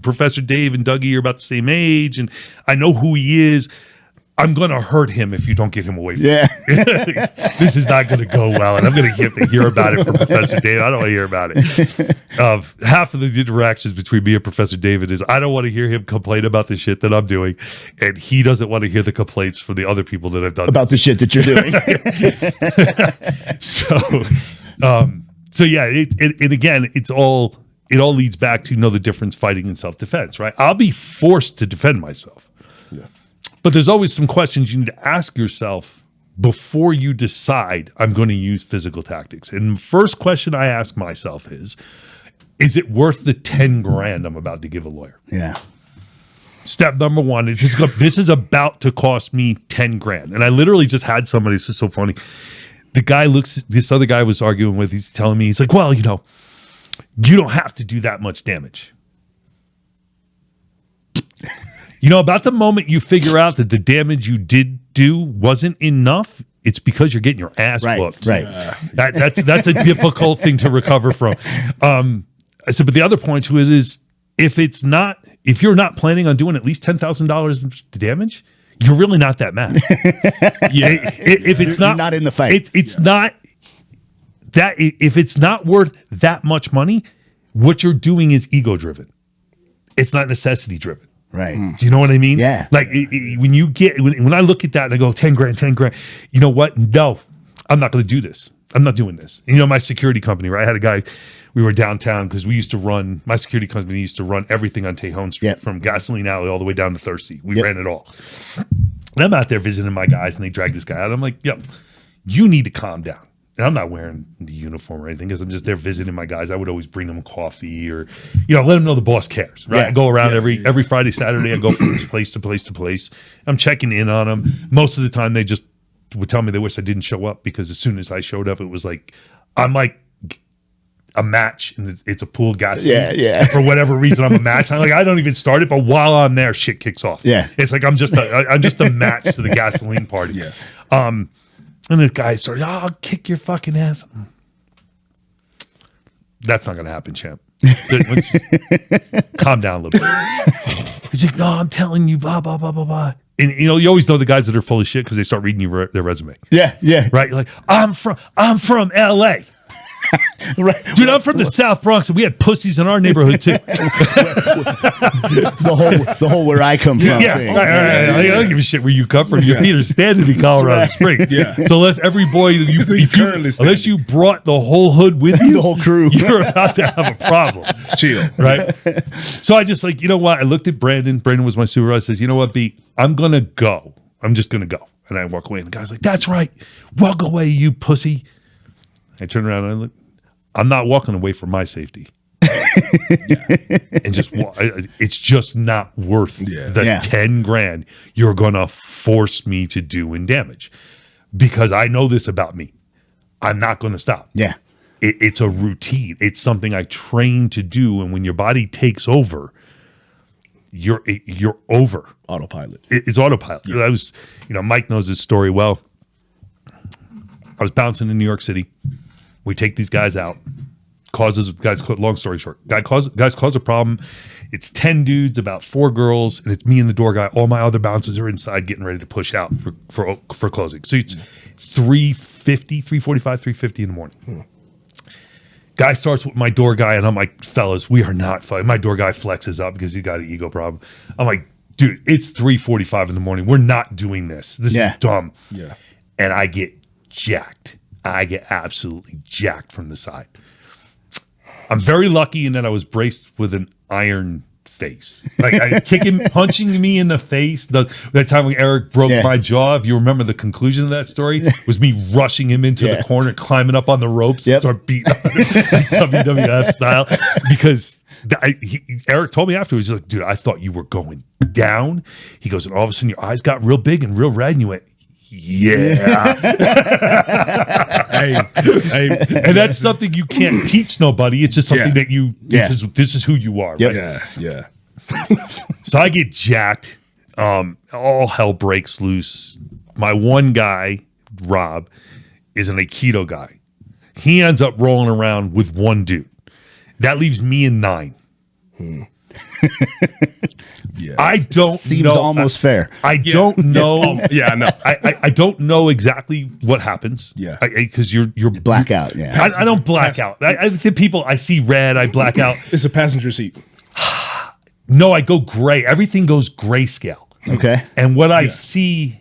Professor Dave and Dougie are about the same age. And I know who he is. I'm going to hurt him if you don't get him away from me. This is not going to go well, and I'm going to have to hear about it from Professor David. I don't want to hear about it. Half of the interactions between me and Professor David is I don't want to hear him complain about the shit that I'm doing, and he doesn't want to hear the complaints from the other people that I've done. About the shit that you're doing. So yeah, and again, it all leads back to the difference fighting and self-defense, right? I'll be forced to defend myself. Yeah. But there's always some questions you need to ask yourself before you decide I'm going to use physical tactics. And the first question I ask myself is it worth the 10 grand I'm about to give a lawyer? Yeah. Step number one, this is about to cost me 10 grand. And I literally just had somebody, this is so funny. This other guy I was arguing with, he's telling me, he's like, well, you don't have to do that much damage. About the moment you figure out that the damage you did do wasn't enough, it's because you're getting your ass whooped. Right. That's a difficult thing to recover from. I said, but the other point to it is if you're not planning on doing at least $10,000 damage, you're really not that mad. If it's you're not in the fight. It's not that if it's not worth that much money, what you're doing is ego driven. It's not necessity driven. Right. Do you know what I mean? Yeah. Like when I look at that and I go 10 grand, you know what? No, I'm not going to do this. I'm not doing this. And my security company, right? I had a guy, we were downtown because my security company used to run everything on Tejon Street from Gasoline Alley all the way down to Thirsty. We ran it all. And I'm out there visiting my guys and they drag this guy out. I'm like, you need to calm down. And I'm not wearing the uniform or anything because I'm just there visiting my guys. I would always bring them coffee or, let them know the boss cares, right? I go around every Friday, Saturday. I go from place to place to place. I'm checking in on them. Most of the time, they just would tell me they wish I didn't show up because as soon as I showed up, it was like, I'm like a match and it's a pool gas. Yeah. For whatever reason, I'm a match. I don't even start it, but while I'm there, shit kicks off. Yeah. It's like I'm just a match to the gasoline party. Yeah. And the guy started, I'll kick your fucking ass. That's not going to happen, champ. Calm down a little bit. He's like, no, I'm telling you, blah, blah, blah, blah, blah. And, you always know the guys that are full of shit because they start reading you their resume. Yeah. Right? You're like, I'm from L.A., Right. Dude, I'm from the South Bronx, and we had pussies in our neighborhood too. the whole where I come from. Yeah, thing. right. I don't give a shit where you come from. Your feet are standing in Colorado Springs. Yeah. So unless every boy, unless you brought the whole hood with you, the whole crew, you're about to have a problem. Chill, right? So I just you know what? I looked at Brandon. Brandon was my supervisor. I says, you know what, B? I'm gonna go. I'm just gonna go. And I walk away, and the guy's like, "That's right. Walk away, you pussy." I turn around and I look. I'm not walking away from my safety. And it's just not worth the 10 grand you're going to force me to do in damage. Because I know this about me. I'm not going to stop. Yeah. It's a routine. It's something I train to do. And when your body takes over, you're over. Autopilot. It's autopilot. Yeah. I was, Mike knows this story well. I was bouncing in New York City. We take these guys out. Long story short, guys cause a problem. It's 10 dudes, about 4 girls, and it's me and the door guy. All my other bouncers are inside getting ready to push out for closing. So it's 3:45 in the morning. Guy starts with my door guy, and I'm like, fellas, we are not fighting. My door guy flexes up because he's got an ego problem. I'm like, dude, it's 3:45 in the morning. We're not doing this. This is dumb. Yeah. And I get jacked. I get absolutely jacked from the side. I'm very lucky in that I was braced with an iron face. Punching me in the face. That time when Eric broke my jaw, if you remember the conclusion of that story, was me rushing him into the corner, climbing up on the ropes and start beating on him, WWF style. Because Eric told me afterwards, he's like, dude, I thought you were going down. He goes, and all of a sudden your eyes got real big and real red, and you went, yeah. And that's something you can't teach nobody. It's just something that you, this is who you are. Yep. Right? Yeah. So I get jacked. All hell breaks loose. My one guy, Rob, is an Aikido guy. He ends up rolling around with one dude. That leaves me in 9. Yeah. I don't Seems know. almost fair. I don't know. Yeah, I know. I don't know exactly what happens. Yeah. Because you're Blackout. Yeah. I don't black out. I think people, I see red, I black out. It's a passenger seat. No, I go gray. Everything goes grayscale. Okay. And what I see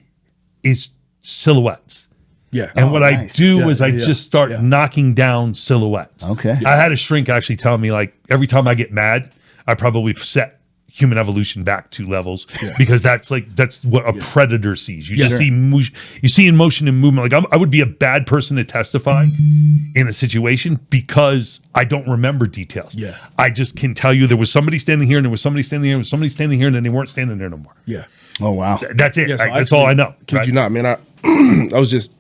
is silhouettes. Yeah. And what I nice. do is I just start yeah. knocking down silhouettes. Okay. I had a shrink actually tell me, like, every time I get mad, I probably set human evolution back 2 levels because that's what a predator sees. You just see you see in motion and movement. Like I would be a bad person to testify in a situation because I don't remember details. Yeah. I just can tell you there was somebody standing here and there was somebody standing here and there was somebody standing here and then they weren't standing there no more. Yeah. Oh wow. That's it. Yeah, so That's all I know. Kid right? you not, man. I was just,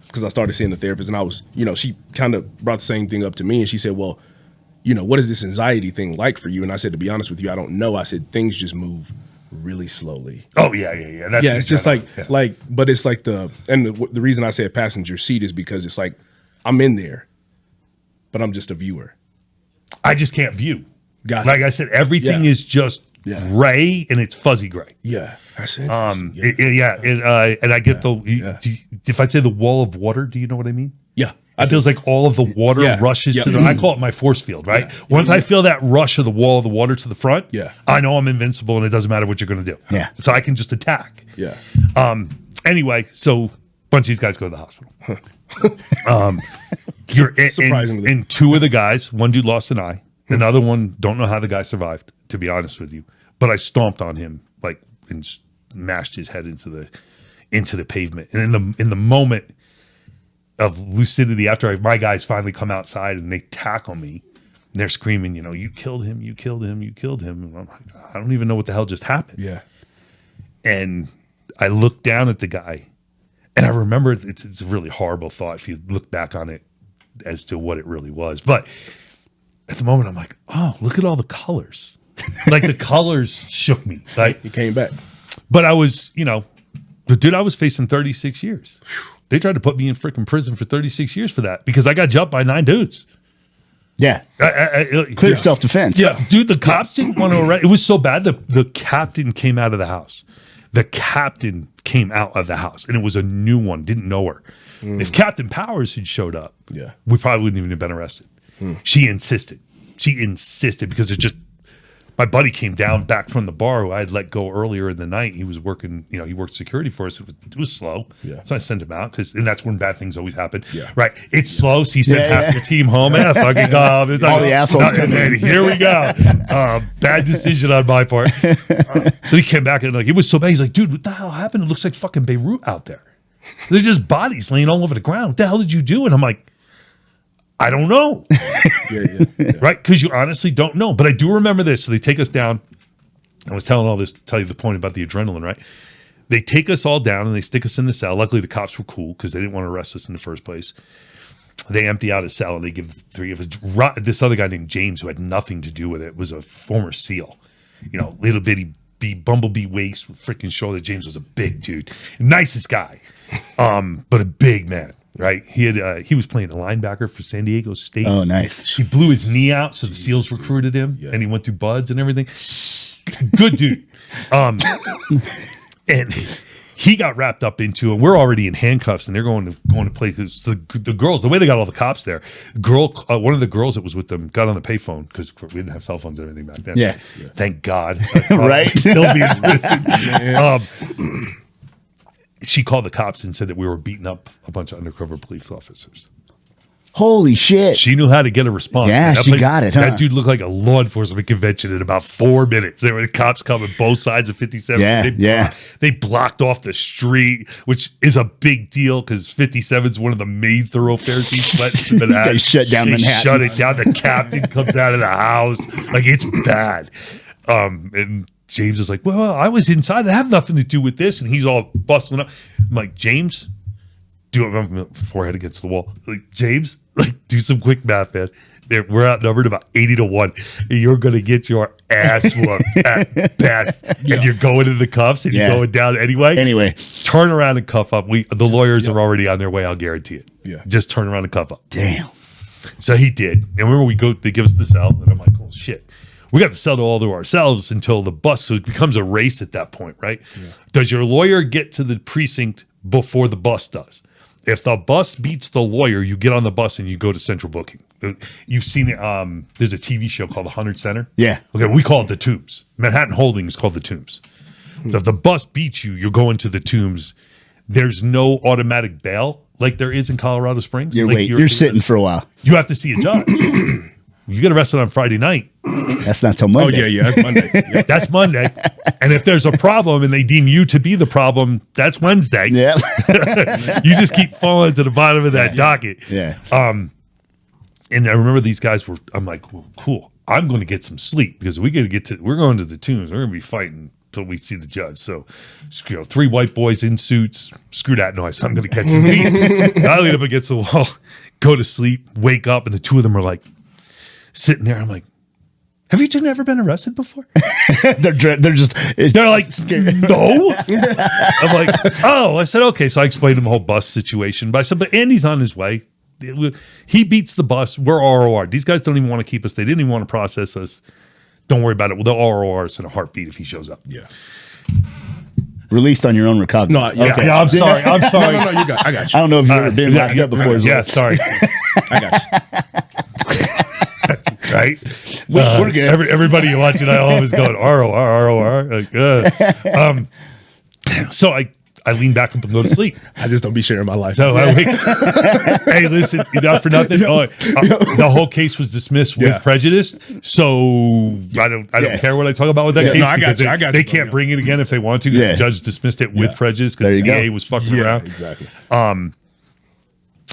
because I started seeing the therapist and I was, she kind of brought the same thing up to me and she said, well, what is this anxiety thing like for you? And I said, to be honest with you, I don't know. I said, things just move really slowly. Oh yeah. That's It's just but it's like the reason I said passenger seat is because it's like, I'm in there, but I'm just a viewer. I just can't view. Got Like it. I said, everything is just gray and it's fuzzy gray. Yeah. That's it. And I get if I say the wall of water, do you know what I mean? Yeah. It feels like all of the water rushes to the. I call it my force field, right? Once I feel that rush of the wall of the water to the front, I know I'm invincible, and it doesn't matter what you're going to do. Yeah. So I can just attack. Yeah. Anyway, so a bunch of these guys go to the hospital. You're Surprisingly. and 2 of the guys, one dude lost an eye, another one don't know how the guy survived. To be honest with you, but I stomped on him and smashed his head into the pavement, and in the moment of lucidity, after my guys finally come outside and they tackle me, and they're screaming, you killed him, you killed him, you killed him. And I'm like, I don't even know what the hell just happened. Yeah. And I looked down at the guy, and I remember it's a really horrible thought if you look back on it as to what it really was. But at the moment, I'm like, oh, look at all the colors. Like the colors shook me. Like He came back. but I was, the dude I was facing 36 years. They tried to put me in freaking prison for 36 years for that because I got jumped by 9 dudes. Yeah. Clear self-defense. Yeah, dude, the cops didn't want to arrest. It was so bad the captain came out of the house. The captain came out of the house, and it was a new one. Didn't know her. If Captain Powers had showed up, we probably wouldn't even have been arrested. She insisted. Because it just. My buddy came down back from the bar who I had let go earlier in the night. He was working, he worked security for us. It was slow. Yeah. So I sent him out and that's when bad things always happen. Yeah. Right. It's slow. So he sent half the team home. Man, fucking God. All the assholes come in. Here we go. Bad decision on my part. So he came back and it was so bad. He's like, dude, what the hell happened? It looks like fucking Beirut out there. There's just bodies laying all over the ground. What the hell did you do? And I'm like, I don't know. Right? Because you honestly don't know. But I do remember this. So they take us down. I was telling all this to tell you the point about the adrenaline, right? They take us all down and they stick us in the cell. Luckily, the cops were cool because they didn't want to arrest us in the first place. They empty out a cell and they give 3 of us. This other guy named James, who had nothing to do with it, was a former SEAL. Little bitty bumblebee waist with freaking shoulder. James was a big dude. Nicest guy, but a big man. Right, he was playing a linebacker for San Diego State. Oh, nice. He blew his knee out, so the SEALs recruited him, and he went through buds and everything. Good dude. And he got wrapped up into, and we're already in handcuffs, and they're going to play because the girls, the way they got all the cops there, one of the girls that was with them got on the payphone because we didn't have cell phones and everything back then. Yeah. Thank God. Right? Still be in prison. She called the cops and said that we were beating up a bunch of undercover police officers. Holy shit. She knew how to get a response. Yeah, she got it, huh? That dude looked like a law enforcement convention in about 4 minutes. There were the cops coming both sides of 57. They blocked off the street, which is a big deal because 57 is one of the main thoroughfares east of Manhattan. They shut down Manhattan. Shut it down. The captain comes out of the house. Like, it's bad. And James is like, well, I was inside. I have nothing to do with this. And he's all bustling up. I'm like, James, do my forehead against the wall. Like, James, like, do some quick math, man. We're outnumbered about 80-1. And you're going to get your ass whooped at best. Yeah. And you're going to the cuffs and you're going down anyway. Anyway. Turn around and cuff up. The lawyers are already on their way. I'll guarantee it. Yeah. Just turn around and cuff up. Damn. So he did. And remember, they give us the cell. And I'm like, oh, shit. We got the cell all to ourselves until the bus. So it becomes a race at that point, right? Yeah. Does your lawyer get to the precinct before the bus does? If the bus beats the lawyer, you get on the bus and you go to central booking. You've seen it. There's a TV show called The 100 Center. Yeah. Okay, we call it the Tombs. Manhattan Holding is called the Tombs. So if the bus beats you, you're going to the Tombs. There's no automatic bail like there is in Colorado Springs. You're sitting for a while. You have to see a judge. You get arrested on Friday night. That's not till Monday. Oh, yeah, that's Monday. Yep. That's Monday. And if there's a problem and they deem you to be the problem, that's Wednesday. Yeah. You just keep falling to the bottom of that docket. Yeah. And I remember these guys I'm like, well, cool. I'm going to get some sleep because we're going to the Tombs. We're going to be fighting until we see the judge. So, 3 white boys in suits. Screw that noise. I'm going to catch some peace. I lean up against the wall, go to sleep, wake up, and the two of them are like sitting there. I'm like, have you two never been arrested before? they're like, no. I'm like, oh. I said, okay. So I explained to them the whole bus situation. But I said, but Andy's on his way. He beats the bus. We're ROR. These guys don't even want to keep us. They didn't even want to process us. Don't worry about it. They'll ROR us in a heartbeat if he shows up. Yeah. Released on your own recovery. No, yeah, okay. Yeah, I'm sorry. I'm sorry. No, you got. I got you. I don't know if you've ever been locked up before. Yeah, sorry. I got you. Right? We're good. Everybody watching, I always going ROR. Like, so I lean back up and go to sleep. I just don't be sharing my life. So I wake. Hey, listen, you're not for nothing. The whole case was dismissed with prejudice, so I don't care what I talk about with that case. No, I got you. They can't bring it again if they want to. The judge dismissed it with prejudice because the DA was fucking around. Exactly.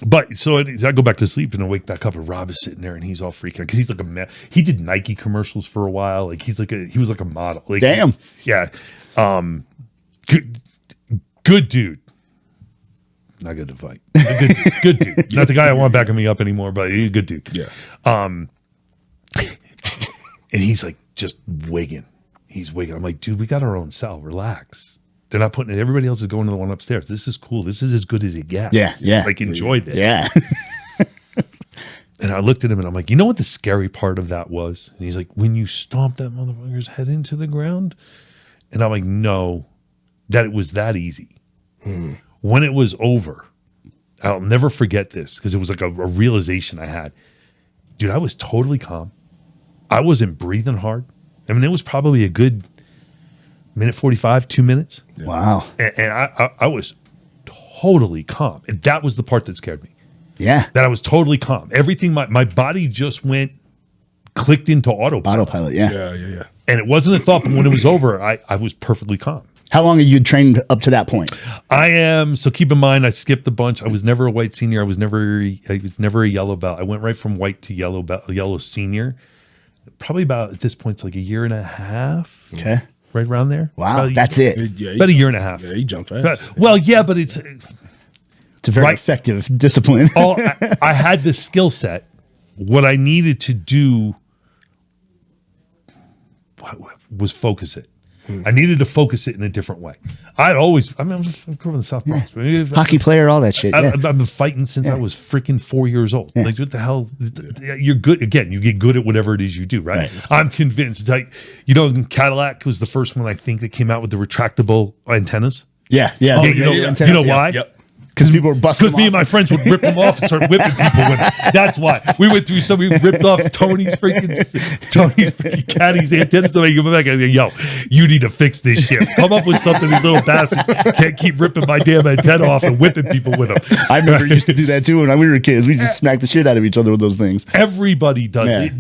But so I go back to sleep and I wake back up and Rob is sitting there and he's all freaking out because he's like a man. He did Nike commercials for a while. Like he was like a model. Like, damn. Yeah. Good dude. Not good to fight. Good dude. Not the guy I want backing me up anymore, but he's a good dude. Yeah. And he's like just wigging. He's wigging. I'm like, dude, we got our own cell. Relax. They're not putting it. Everybody else is going to the one upstairs. This is cool. This is as good as it gets. Yeah. Like enjoy this. Yeah. And I looked at him and I'm like, you know what the scary part of that was? And he's like, when you stomp that motherfucker's head into the ground? And I'm like, no, that it was that easy. When it was over, I'll never forget this because it was like a realization I had. Dude, I was totally calm. I wasn't breathing hard. I mean, it was probably a good minute 45, 2 minutes. Wow. And I was totally calm. And that was the part that scared me. Yeah. That I was totally calm. Everything, my body just clicked into autopilot. Yeah. And it wasn't a thought, but when it was over, I was perfectly calm. How long have you trained up to that point? So keep in mind, I skipped a bunch. I was never a white senior. I was never a yellow belt. I went right from white to yellow senior. Probably about, at this point, it's like a year and a half. Okay. Right around there. Wow. That's it. About a year and a half. Yeah, he jumped fast. Well, yeah, but it's a very effective discipline. I had the skill set. What I needed to do was focus it. I needed to focus it in a different way. I grew up in the South Bronx. Hockey player, all that shit. I've been fighting since I was freaking 4 years old. Yeah. Like, what the hell? You're good. Again, you get good at whatever it is you do, right? I'm convinced. Cadillac was the first one, I think, that came out with the retractable antennas. Yeah. You know why? Yep. Because people were busting. Because me and my friends would rip them off and start whipping people with it. That's why. We went through we ripped off Tony's freaking caddy's antennas. So I go back and I go, yo, you need to fix this shit. Come up with something. These little bastards can't keep ripping my damn antenna off and whipping people with them. I remember used to do that too when we were kids. We just smacked the shit out of each other with those things. Everybody does it.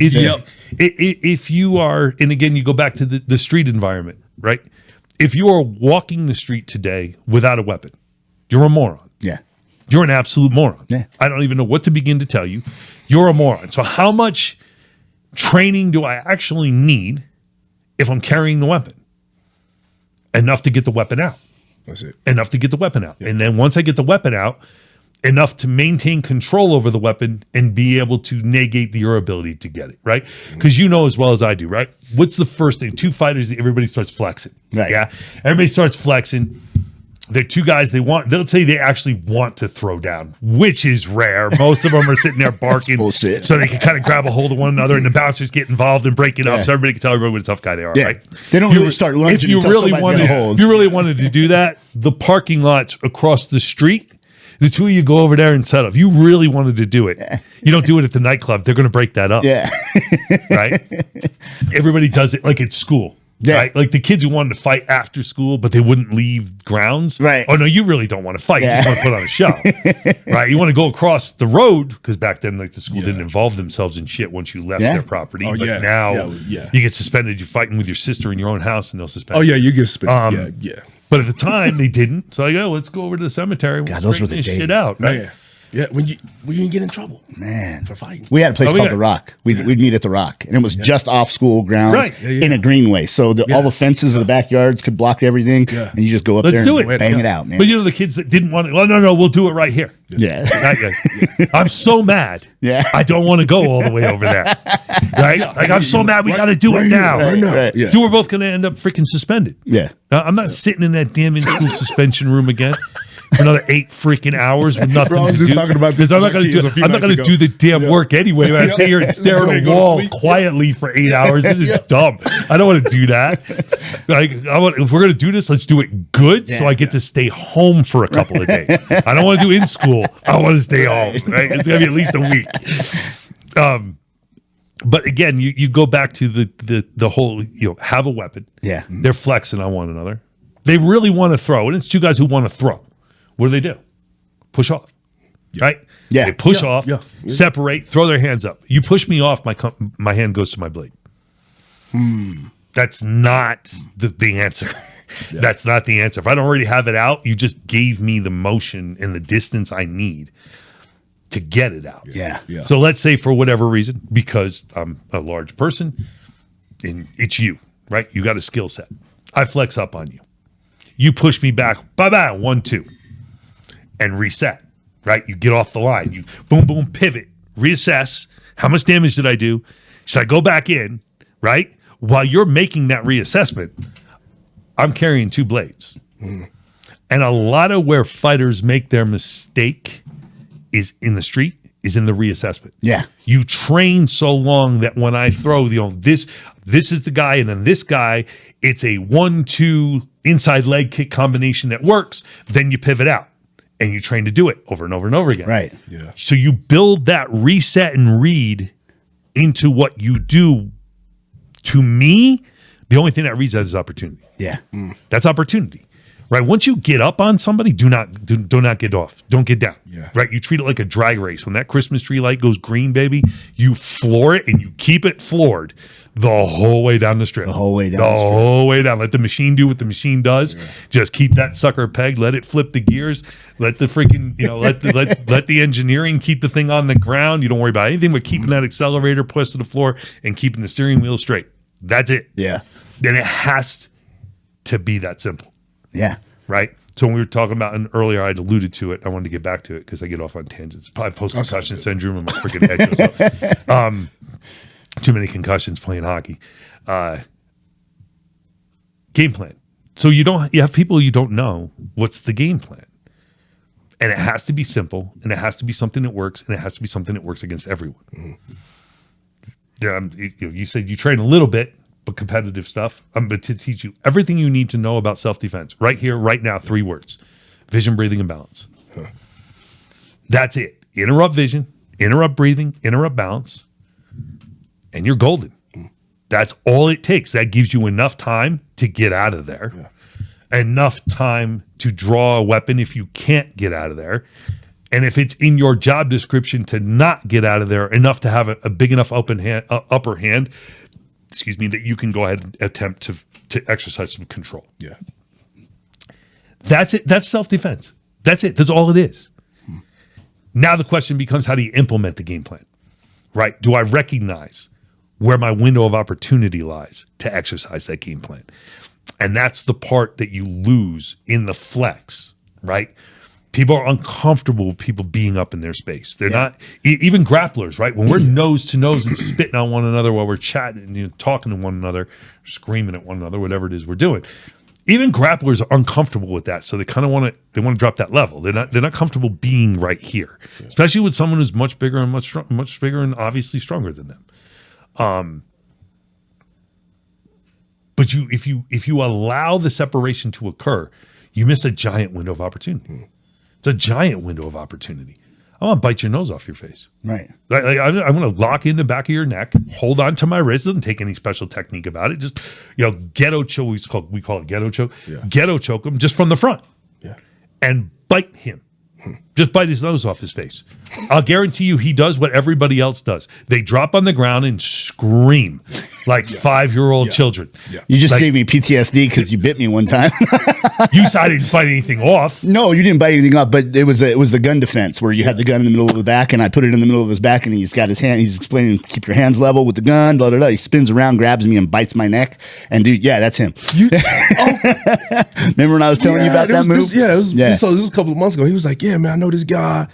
If you are, and again, you go back to the street environment, right? If you are walking the street today without a weapon, you're a moron. Yeah. You're an absolute moron. Yeah. I don't even know what to begin to tell you. You're a moron. So how much training do I actually need if I'm carrying the weapon? Enough to get the weapon out. That's it. Enough to get the weapon out. And then once I get the weapon out, enough to maintain control over the weapon and be able to negate your ability to get it, right? Because you know as well as I do, right? What's the first thing? Two fighters, everybody starts flexing. Right. Yeah. Everybody starts flexing. They're two guys, they'll say they actually want to throw down, which is rare. Most of them are sitting there barking bullshit. so they can kind of grab a hold of one another, and the bouncers get involved and break it up so everybody can tell everybody what a tough guy they are, right? They don't really start lunging If you until really somebody's wanted, got a hold. if you really wanted to do that, the parking lots across the street, the two of you go over there and set up. You really wanted to do it. You don't do it at the nightclub. They're going to break that up. Yeah. Right? Everybody does it like at school. Yeah. Right? Like the kids who wanted to fight after school, but they wouldn't leave grounds. Right. Oh, no, you really don't want to fight. You just want to put on a show. Right? You want to go across the road because back then, like the school didn't involve themselves in shit once you left their property. But now you get suspended. You're fighting with your sister in your own house and they'll suspend you. Oh, yeah, you get suspended. Yeah. But at the time, they didn't. So I go, let's go over to the cemetery. We'll God, those were straighten the this days. shit out. Right? Man. Yeah, when you get in trouble, Man, for fighting. we had a place we called got- The Rock. We'd meet at The Rock, and it was just off school grounds Right. in a greenway. So all the fences of the backyards could block everything, and you just go up Let's there do and it. bang it out, man. But you know the kids that didn't want it. Well, no, we'll do it right here. Yeah. Not yet. I'm so mad. Yeah. I don't want to go all the way over there. Right? Like I'm so mad. We got to do it now. Right now. Right. Yeah. So we're both going to end up freaking suspended. Yeah. I'm not sitting in that damn in-school suspension room again for another 8 freaking hours with nothing Bro, I was to just do. talking about Because this I'm not with my going to kids do. a few I'm not nights going to do ago. the damn work anyway. I sit here and stare Go at a to wall sleep. quietly for 8 hours. This is dumb. I don't want to do that. Like, if we're going to do this, let's do it good, so I get to stay home for a couple of days. I don't want to do in school. I want to stay home. Right? It's going to be at least a week. But again, you go back to the whole, have a weapon. Yeah. They're flexing on one another. They really want to throw. And it's two guys who want to throw. What do? Push off. Right? Yeah. They push off, yeah. separate, throw their hands up. You push me off, my hand goes to my blade. That's not the answer. That's not the answer. If I don't already have it out, you just gave me the motion and the distance I need to get it out. Yeah. Yeah. So let's say for whatever reason, because I'm a large person, and it's you, right? You got a skill set. I flex up on you. You push me back, bye-bye, 1-2, and reset, right? You get off the line. You boom, boom, pivot, reassess. How much damage did I do? Should I go back in, right? While you're making that reassessment, I'm carrying 2 blades. And a lot of where fighters make their mistake is in the street, is in the reassessment. Yeah. You train so long that when I throw, this is the guy, and then this guy, it's a 1-2 inside leg kick combination that works. Then you pivot out, and you train to do it over and over and over again. Right. Yeah. So you build that reset and read into what you do. To me, the only thing that reads that is opportunity. Yeah. That's opportunity, right? Once you get up on somebody, do not get off. Don't get down. Yeah. Right? You treat it like a drag race. When that Christmas tree light goes green, baby, you floor it and you keep it floored the whole way down the strip. The whole way down The the strip. whole way down. Let the machine do what the machine does. Yeah. Just keep that sucker pegged. Let it flip the gears. Let the freaking, let the engineering keep the thing on the ground. You don't worry about anything but keeping that accelerator pressed to the floor and keeping the steering wheel straight. That's it. Yeah. Then it has to be that simple, Yeah. right? So when we were talking about, and earlier I alluded to it, I wanted to get back to it because I get off on tangents. Probably post-concussion syndrome and my freaking head goes up. Too many concussions playing hockey. Game plan. So you have people you don't know what's the game plan. And it has to be simple, and it has to be something that works, and it has to be something that works against everyone. You said you train a little bit, but competitive stuff. I'm going to teach you everything you need to know about self-defense. Right here, right now, 3 words. Vision, breathing, and balance. That's it. Interrupt vision, interrupt breathing, interrupt balance, and you're golden. That's all it takes. That gives you enough time to get out of there. Enough time to draw a weapon if you can't get out of there. And if it's in your job description to not get out of there, enough to have a big enough upper hand, that you can go ahead and attempt to exercise some control. Yeah. That's it. That's self-defense. That's it. That's all it is. Now the question becomes, how do you implement the game plan? Right? Do I recognize where my window of opportunity lies to exercise that game plan? And that's the part that you lose in the flex, right? People are uncomfortable with people being up in their space. They're not, even grapplers, right? When we're nose to nose and spitting on one another while we're chatting and talking to one another, screaming at one another, whatever it is we're doing. Even grapplers are uncomfortable with that, so they kind of want to drop that level. They're not comfortable being right here, especially with someone who's much bigger and much bigger and obviously stronger than them. But if you allow the separation to occur, you miss a giant window of opportunity. It's a giant window of opportunity. I want to bite your nose off your face. Right. I'm going to lock in the back of your neck, hold on to my wrist. Doesn't take any special technique about it. Just, ghetto choke. We call it ghetto choke. Yeah. Ghetto choke him just from the front. Yeah. And bite him. Just bite his nose off his face. I'll guarantee you he does what everybody else does. They drop on the ground and scream like 5-year-old children. Yeah. You just gave me PTSD because you bit me one time. You said I didn't bite anything off. No, you didn't bite anything off, but it was the gun defense where you had the gun in the middle of the back, and I put it in the middle of his back, and he's got his hand. He's explaining, keep your hands level with the gun. Blah blah blah. He spins around, grabs me, and bites my neck. And dude, that's him. Remember when I was telling you about that move? This was a couple of months ago. He was like, "Yeah, man, I know this guy."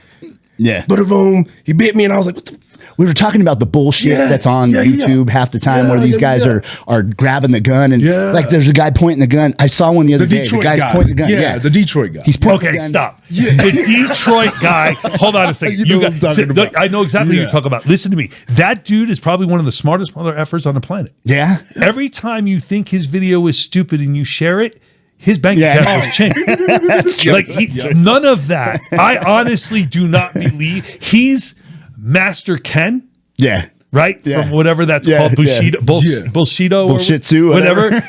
Yeah. Boom. He bit me, and I was like, "What the?" We were talking about the bullshit that's on YouTube half the time where these guys are grabbing the gun and like there's a guy pointing the gun. I saw one the other day. The guy's pointing the gun. Yeah, the Detroit guy. He's pointing the gun. Stop. The Detroit guy. Hold on a second. I know exactly what you're talking about. Listen to me. That dude is probably one of the smartest mother effers on the planet. Yeah. Every time you think his video is stupid and you share it, his bank account has changed. Like none of that. I honestly do not believe he's Master Ken. Yeah. Right? Yeah. From whatever that's called. Bushido. Bullshito. Bullshitsu. Whatever.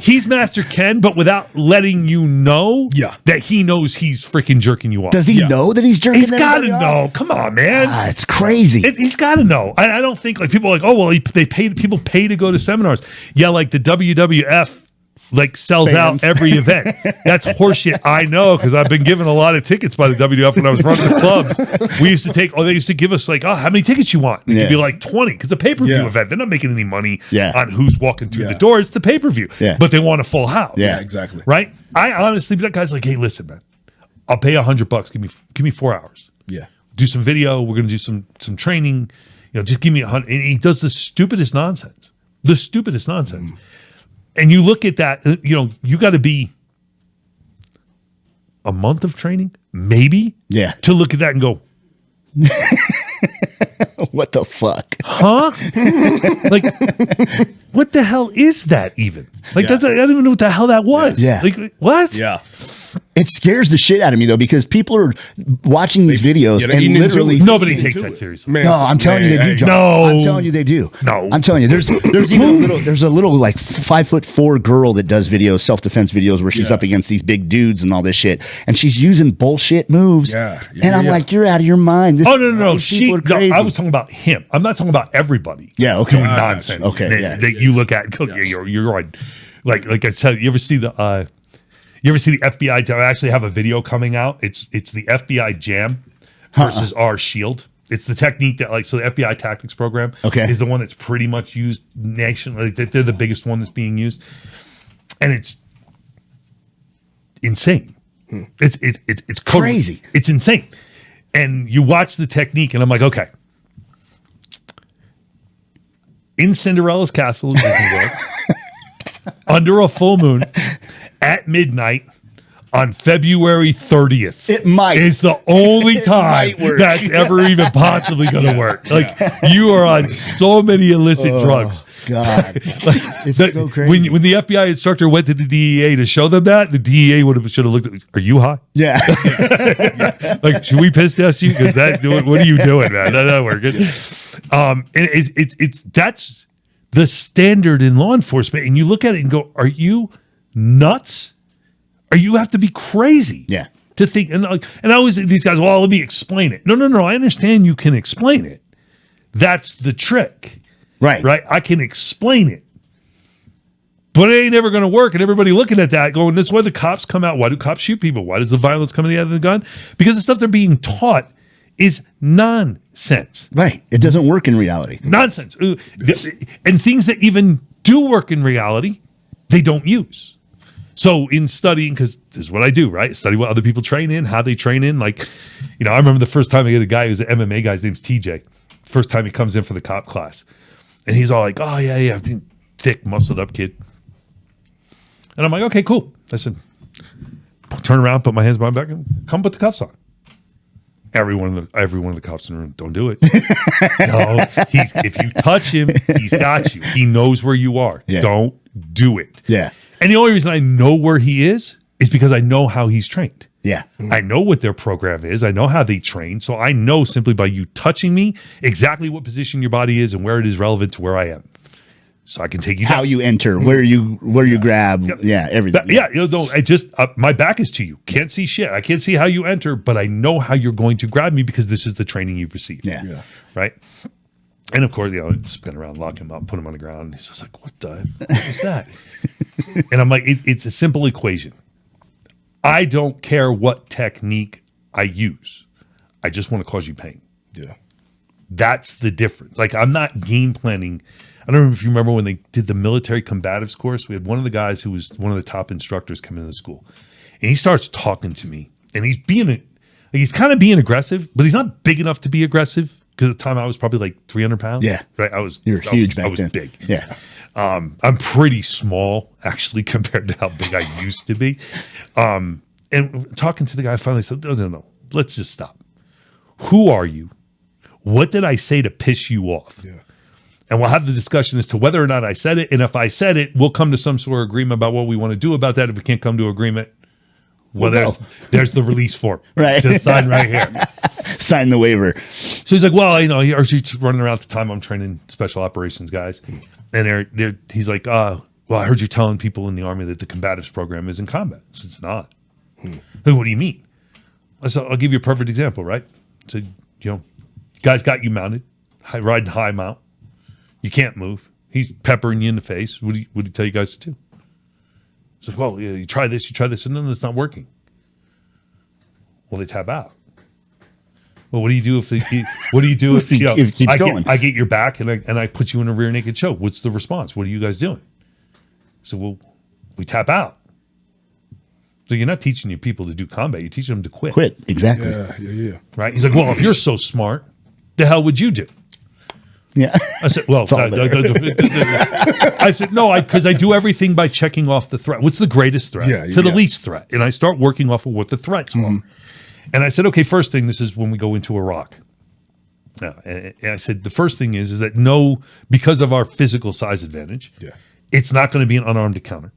He's Master Ken, but without letting you know that he knows he's freaking jerking you off. Does he know that he's jerking He's got to know. Come on, man. It's crazy. He's got to know. I don't think like people are like, oh, well, people pay to go to seminars. Yeah, like the WWF sells out every event. That's horseshit. I know because I've been given a lot of tickets by the WWF when I was running the clubs. We used to they used to give us how many tickets you want? It'd be like 20 because it's a pay-per-view event. They're not making any money on who's walking through the door. It's the pay-per-view. Yeah. But they want a full house. Yeah, exactly. Right? I honestly, that guy's like, hey, listen, man, I'll pay $100. Give me 4 hours. Yeah. Do some video. We're gonna do some training. Just give me 100. And he does the stupidest nonsense. The stupidest nonsense. And you look at that, you got to be a month of training, maybe, to look at that and go, what the fuck? Huh? What the hell is that even? I don't even know what the hell that was. Yeah. What? Yeah. It scares the shit out of me though because people are watching these videos and literally nobody takes that seriously. Man, no, I'm telling you they do. John. No, I'm telling you they do. No, I'm telling you there's even a little 5'4" girl that does videos, self-defense videos where she's up against these big dudes and all this shit, and she's using bullshit moves. And I'm like, you're out of your mind. No. I was talking about him. I'm not talking about everybody. Yeah, okay. Doing nonsense. Okay, that you look at. You're right. Like I said, you ever see the FBI Jam? I actually have a video coming out. It's the FBI Jam versus our Shield. It's the technique that the FBI tactics program is the one that's pretty much used nationally. They're the biggest one that's being used, and it's insane. It's crazy. It's insane. And you watch the technique, and I'm like, okay. In Cinderella's castle in Disney World, under a full moon, at midnight, on February 30th. It might. Is the only time that's ever even possibly going to work. You are on so many illicit drugs. God. It's so crazy. When the FBI instructor went to the DEA to show them that, the DEA should have looked at, are you high? Yeah. Should we piss test you? Because what are you doing, man? That's not working. And that's the standard in law enforcement. And you look at it and go, are you nuts? Or you have to be crazy to think. And I always these guys, well, let me explain it. No. I understand you can explain it. That's the trick. Right. I can explain it. But it ain't ever going to work. And everybody looking at that going, this is why the cops come out. Why do cops shoot people? Why does the violence come out of the gun? Because the stuff they're being taught is nonsense. Right. It doesn't work in reality. Nonsense. And things that even do work in reality, they don't use. So in studying, because this is what I do, right? Study what other people train in, how they train in. Like, you know, I remember the first time I get a guy who's an MMA guy, his name's TJ. First time he comes in for the cop class. And he's all like, oh, yeah, thick, muscled up kid. And I'm like, okay, cool. I said, turn around, put my hands behind my back, and come put the cuffs on. Every one of the cops in the room, don't do it. No, if you touch him, he's got you. He knows where you are. Yeah. Don't do it. Yeah. And the only reason I know where he is because I know how he's trained. Yeah. I know what their program is. I know how they train. So I know simply by you touching me exactly what position your body is and where it is relevant to where I am. So I can take you how down. you enter, where you grab, everything. I just my back is to you. Can't see shit. I can't see how you enter, but I know how you're going to grab me because this is the training you've received. Yeah. Right. And of course, spin around, lock him up, put him on the ground. And he's just like, what is that? And I'm like, it's a simple equation. I don't care what technique I use. I just want to cause you pain. Yeah. That's the difference. Like, I'm not game planning. I don't know if you remember when they did the military combatives course. We had one of the guys who was one of the top instructors come into the school. And he starts talking to me. And he's kind of being aggressive, but he's not big enough to be aggressive. Because at the time I was probably like 300 pounds. Yeah. Right. You were huge back then. I was big. Yeah. I'm pretty small actually compared to how big I used to be. And talking to the guy, I finally said, no, let's just stop. Who are you? What did I say to piss you off? Yeah. And we'll have the discussion as to whether or not I said it. And if I said it, we'll come to some sort of agreement about what we want to do about that. If we can't come to agreement, there's the release form. Right. Just sign right here. Sign the waiver. So he's like, well, he running around at the time I'm training special operations guys. And he's like, well, I heard you telling people in the Army that the combatives program is in combat. I said, it's not. Hey, what do you mean? I said, I'll give you a perfect example, right? So, guys got you mounted, riding high mount. You can't move. He's peppering you in the face. What do you tell you guys to do? It's like, well, you try this, and then it's not working. Well, they tap out. Well, what do you do if you keep going? I get your back and I put you in a rear naked choke? What's the response? What are you guys doing? So, well, we tap out. So you're not teaching your people to do combat. You're teaching them to quit. Quit, exactly. Yeah. Right? He's like, well, if you're so smart, the hell would you do? Yeah. I said, well, I said, no, because I do everything by checking off the threat. What's the greatest threat to the least threat? And I start working off of what the threats are. And I said, okay, first thing, this is when we go into Iraq. And I said, the first thing is that because of our physical size advantage, it's not going to be an unarmed encounter.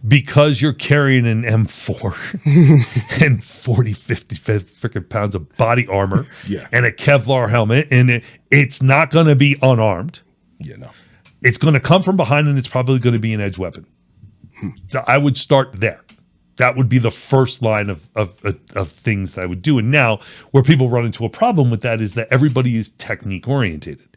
Because you're carrying an M4 and 40, 50 freaking pounds of body armor and a Kevlar helmet, and it's not going to be unarmed. Yeah, no. It's going to come from behind, and it's probably going to be an edge weapon. So I would start there. That would be the first line of things that I would do. And now, where people run into a problem with that is that everybody is technique orientated.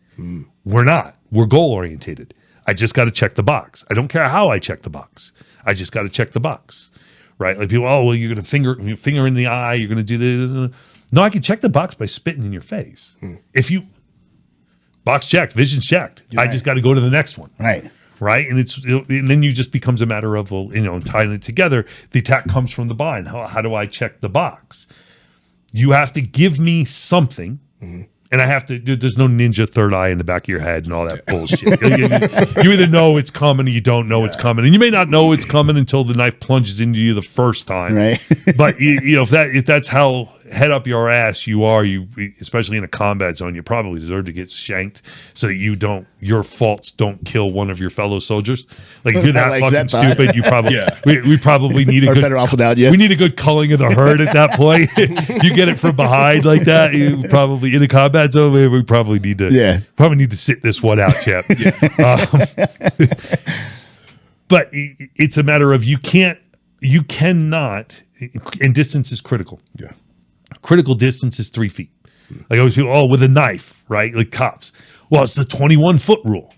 We're not. We're goal orientated. I just got to check the box. I don't care how I check the box. I just got to check the box, right? Like people, oh, well, you're going to finger in the eye. You're going to do this. No, I can check the box by spitting in your face. If you box checked, vision's checked. I just got to go to the next one. Right. And then you just becomes a matter of, tying it together. The attack comes from the behind. How do I check the box? You have to give me something. And I have to, there's no ninja third eye in the back of your head and all that bullshit. You either know it's coming or you don't know it's coming. And you may not know it's coming until the knife plunges into you the first time. Right. But if that's how head up your ass you are, especially in a combat zone, you probably deserve to get shanked so that your faults don't kill one of your fellow soldiers. Like if you're that fucking stupid, you probably we probably need a good better off without you. We need a good culling of the herd at that point. You get it from behind like that, you probably in a combat zone, we probably need to sit this one out, chap. But it's a matter of you cannot, and distance is critical. Yeah. Critical distance is 3 feet. Like always people, with a knife, right? Like cops. Well, it's the 21-foot rule.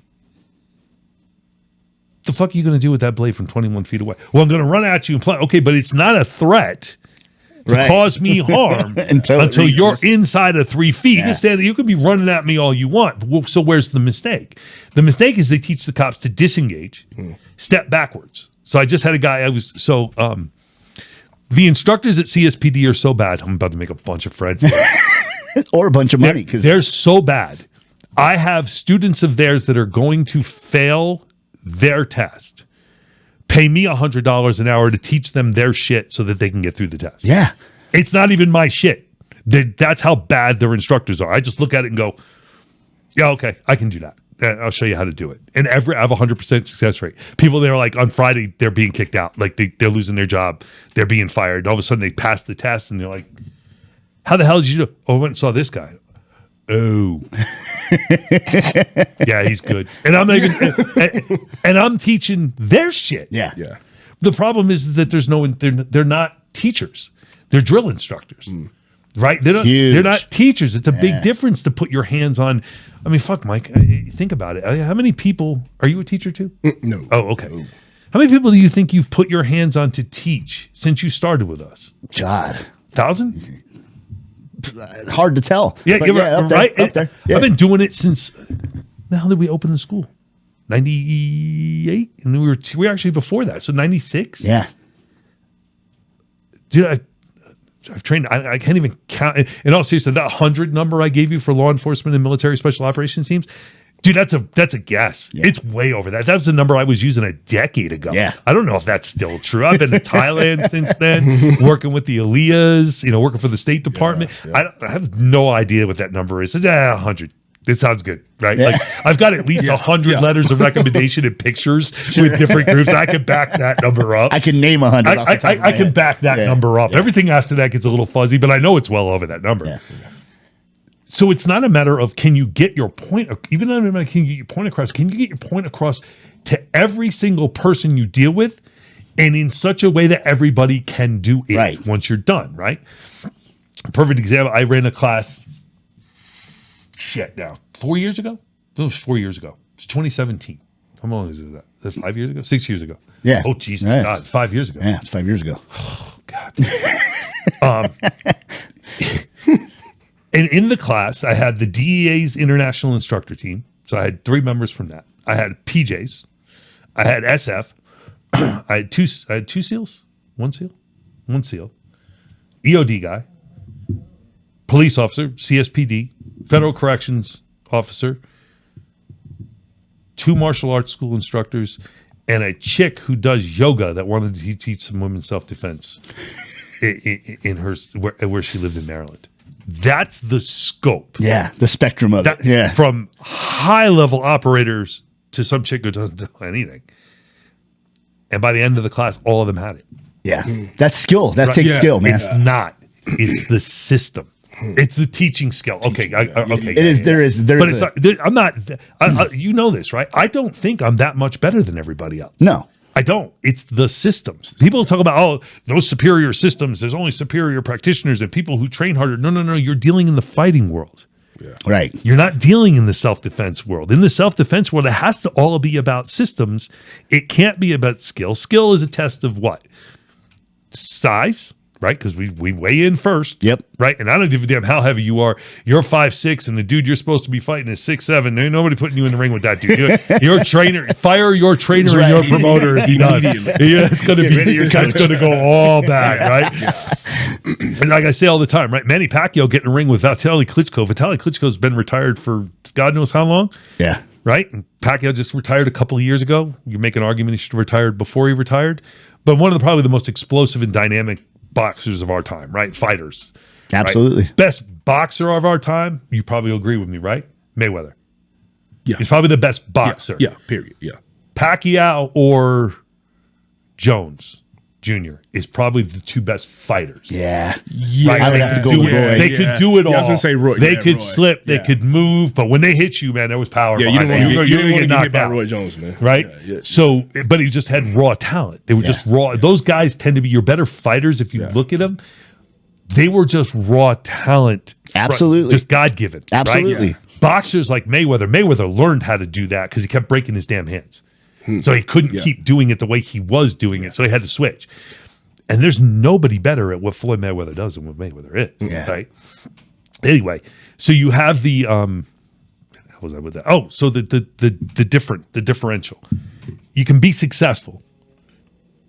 The fuck are you going to do with that blade from 21 feet away? Well, I'm going to run at you and play. Okay, but it's not a threat to Right. cause me harm Until it until you're reaches. inside of 3 feet. You could be running at me all you want. Well, so where's the mistake? The mistake is they teach the cops to disengage, step backwards. So I just had a guy. The instructors at CSPD are so bad. I'm about to make a bunch of friends. Or a bunch of money. Because They're so bad. I have students of theirs that are going to fail their test. Pay me $100 an hour to teach them their shit so that they can get through the test. yeah. It's not even my shit. That's how bad their instructors are. I just look at it and go, yeah, okay, I can do that. I'll show you how to do it. And I have a 100% success rate. People, they're like, on Friday, they're being kicked out. Like they're losing their job. They're being fired. All of a sudden, they pass the test and they're like, how the hell did you do? Oh, I went and saw this guy. Oh. Yeah, he's good. And I'm not even, and I'm teaching their shit. Yeah. Yeah. The problem is that they're not teachers. They're drill instructors. Right? Huge. They're not teachers. It's a big difference to put your hands on. I mean, fuck, Mike, think about it. How many people, are you a teacher too? No. Oh, okay. How many people do you think you've put your hands on to teach since you started with us? God. 1,000? Hard to tell. Yeah, But you're up there, right. up there. Yeah. I've been doing it since, the hell did we open the school? 98? And we were actually before that. So 96? Yeah. Dude, I've trained, I can't even count. In all seriousness, that 100 number I gave you for law enforcement and military special operations teams, dude, that's a guess. Yeah. It's way over that. That was the number I was using a decade ago. Yeah. I don't know if that's still true. I've been to Thailand since then, working with the Aliyahs, working for the State Department. Yeah. I have no idea what that number is. 100. It sounds good, right? Yeah. Like I've got at least 100 letters of recommendation and pictures with different groups. I can back that number up. I can name 100 off the top of my I can head. back that Yeah. number up. Yeah. Everything after that gets a little fuzzy, but I know it's well over that number. Yeah. So it's not a matter of can you get your point, even though can you get your point across, can you get your point across to every single person you deal with and in such a way that everybody can do it Right. once you're done, right? Perfect example, I ran a class, 4 years ago? It was 4 years ago. It's 2017. How long is that? That's 5 years ago? 6 years ago. Yeah. Oh, Jesus. Yeah. God, it's 5 years ago. Yeah, it's 5 years ago. God. And in the class, I had the DEA's international instructor team. So I had 3 members from that. I had PJs. I had SF. I had two SEALs. One SEAL. EOD guy. Police officer. CSPD. Federal corrections officer. 2 martial arts school instructors. And a chick who does yoga that wanted to teach some women self-defense in her where she lived in Maryland. That's the scope. Yeah, the spectrum of it. Yeah. From high-level operators to some chick who doesn't do anything. And by the end of the class, all of them had it. Yeah. That's skill. That takes Yeah. skill, man. It's not. It's the system. It's the teaching skill. Okay. Okay. It is. There is. But it's not, I'm not. You know this, right? I don't think I'm that much better than everybody else. No. I don't. It's the systems. People talk about, no superior systems. There's only superior practitioners and people who train harder. No. You're dealing in the fighting world. Right. You're not dealing in the self-defense world. In the self-defense world, it has to all be about systems. It can't be about skill. Skill is a test of what? Size, right? Because we weigh in first. Yep. Right? And I don't give a damn how heavy you are. You're 5'6", and the dude you're supposed to be fighting is 6'7". There ain't nobody putting you in the ring with that dude. You're a trainer. Fire your trainer and your promoter if he does. Yeah, it's going to be. It's going to go all bad, right? And like I say all the time, right? Manny Pacquiao getting in the ring with Vitaly Klitschko. Vitaly Klitschko's been retired for God knows how long. Yeah. Right? And Pacquiao just retired a couple of years ago. You make an argument he should have retired before he retired. But one of probably the most explosive and dynamic boxers of our time, right? Fighters. Absolutely. Right? Best boxer of our time, you probably agree with me, right? Mayweather. Yeah. He's probably the best boxer. Yeah. Period. Yeah. Pacquiao or Jones Jr. is probably the 2 best fighters. Yeah. Right? I would have to go with Roy. They could do it all. Yeah, I was gonna say Roy. They Yeah, could Roy. slip. They Yeah. could move. But when they hit you, man, there was power. Yeah, you don't behind want it. to get knocked hit by out. Roy Jones, man. Right? Yeah. So, but he just had raw talent. They were just raw. Those guys tend to be your better fighters if you look at them. They were just raw talent. Absolutely. Just God-given. Absolutely. Right? Boxers like Mayweather. Mayweather learned how to do that because he kept breaking his damn hands. So he couldn't keep doing it the way he was doing it. So he had to switch. And there's nobody better at what Floyd Mayweather does than what Mayweather is. Yeah. Right. Anyway, so you have the how was I with that? Oh, so the differential. You can be successful